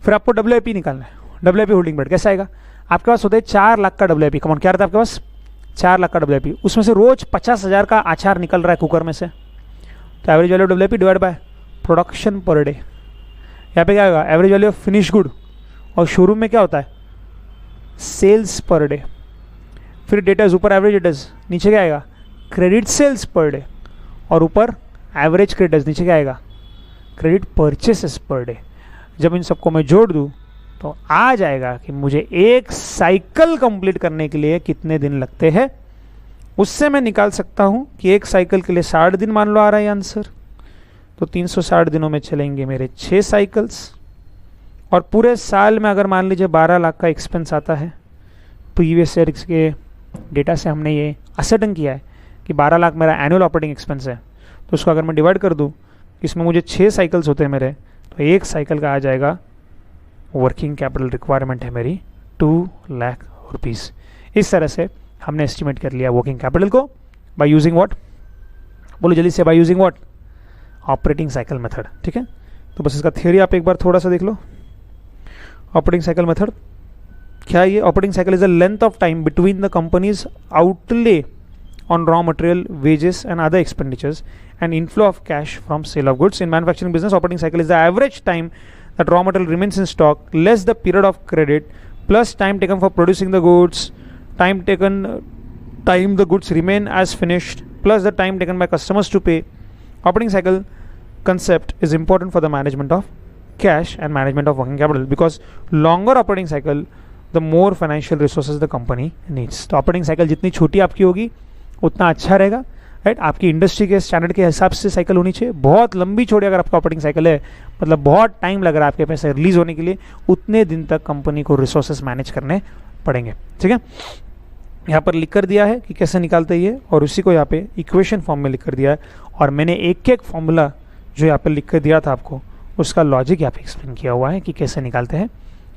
फिर आपको डब्ल्यूआईपी निकालना है, डब्ल्यूआईपी होल्डिंग पीरियड। कैसा आएगा? आपके पास होता है 4 लाख का डब्ल्यूआईपी। कमॉन, क्या रहता है आपके पास? 4 लाख का डब्ल्यूआईपी। उसमें से रोज 50,000 का आचार निकल रहा है कुकर में से, तो average value of WIP divide by production per day. यहाँ पे क्या आएगा? Average value of finish good, और शोरूम में क्या होता है? सेल्स पर डे, फिर डेटर्स ऊपर एवरेज डेटर्स, नीचे क्या आएगा क्रेडिट सेल्स पर डे, और ऊपर एवरेज क्रेडिटर्स, नीचे क्या आएगा क्रेडिट परचेसेस पर डे। जब इन सबको मैं जोड़ दूँ तो आ जाएगा कि मुझे एक साइकिल कंप्लीट करने के लिए कितने दिन लगते हैं। उससे मैं निकाल सकता हूँ कि एक साइकिल के लिए 60 दिन मान लो आ रहा है आंसर, तो 360 दिनों में चलेंगे मेरे 6 साइकिल्स। और पूरे साल में अगर मान लीजिए 12 लाख का एक्सपेंस आता है, प्रीवियस ईयर के डेटा से हमने ये असर्टन किया है कि 12 लाख मेरा एनुअल ऑपरेटिंग एक्सपेंस है, तो उसको अगर मैं डिवाइड कर दूँ, इसमें मुझे 6 साइकिल्स होते हैं मेरे, तो एक साइकिल का आ जाएगा वर्किंग कैपिटल रिक्वायरमेंट है मेरी 2 लाख रुपीज़। इस तरह से हमने एस्टिमेट कर लिया वर्किंग कैपिटल को बाय यूजिंग व्हाट, बोलो जल्दी से, by using what operating cycle method. ठीक है, तो बस इसका थियरी आप एक बार थोड़ा सा देख लो। ऑपरेटिंग साइकिल मेथड क्या है ये? Operating cycle is the length of time between the companies outlay on raw material, wages and other expenditures and inflow of cash from sale of goods. In manufacturing business, operating cycle is the average time that raw material remains in stock less the period of credit plus time taken for producing the goods, time the goods remain as finished plus the time taken by customers to pay. Operating cycle concept is important for the management of cash and management of working capital because longer operating cycle the more financial resources the company needs. तो operating cycle जितनी छोटी आपकी होगी उतना अच्छा रहेगा, right. आपकी industry के स्टैंडर्ड के हिसाब से साइकिल होनी चाहिए। बहुत लंबी छोड़ी अगर आपका ऑपरेटिंग साइकिल है, मतलब बहुत टाइम लग रहा है आपके पैसे रिलीज होने के लिए, उतने दिन तक कंपनी को रिसोर्सेस मैनेज करने पड़ेंगे। ठीक है, यहाँ पर लिख कर दिया है कि कैसे निकालते हैं ये, और उसी को यहाँ पे इक्वेशन फॉर्म में लिख कर दिया है। और मैंने एक एक फॉर्मूला जो यहाँ पर लिख कर दिया था आपको, उसका लॉजिक यहाँ पे एक्सप्लेन किया हुआ है कि कैसे निकालते हैं।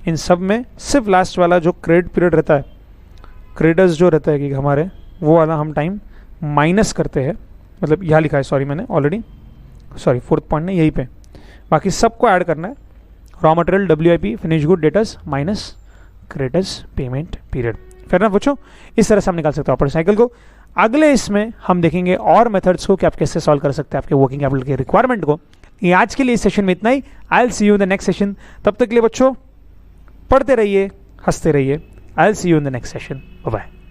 इन सब में सिर्फ लास्ट वाला जो क्रेडिट पीरियड रहता है, क्रेडिटर्स जो रहता है कि हमारे, वो वाला हम टाइम माइनस करते हैं। मतलब यहाँ लिखा है, सॉरी मैंने ऑलरेडी, सॉरी 4th पॉइंट नहीं, यहीं पे बाकी सबको ऐड करना है। Raw material, WIP, finish good, debtors minus creditors payment period. फिर ना पूछो, इस तरह से हम निकाल सकते हो ऑपरेटिंग साइकिल को। अगले इसमें हम देखेंगे और मेथड्स को कि आप कैसे सॉल्व कर सकते हैं आपके वर्किंग कैपिटल के रिक्वायरमेंट को। ये आज के लिए इस सेशन में इतना ही। I will see you in the next session. तब तक के लिए बच्चों पढ़ते रहिए, हंसते रहिए। I will see you in the next session. Bye bye.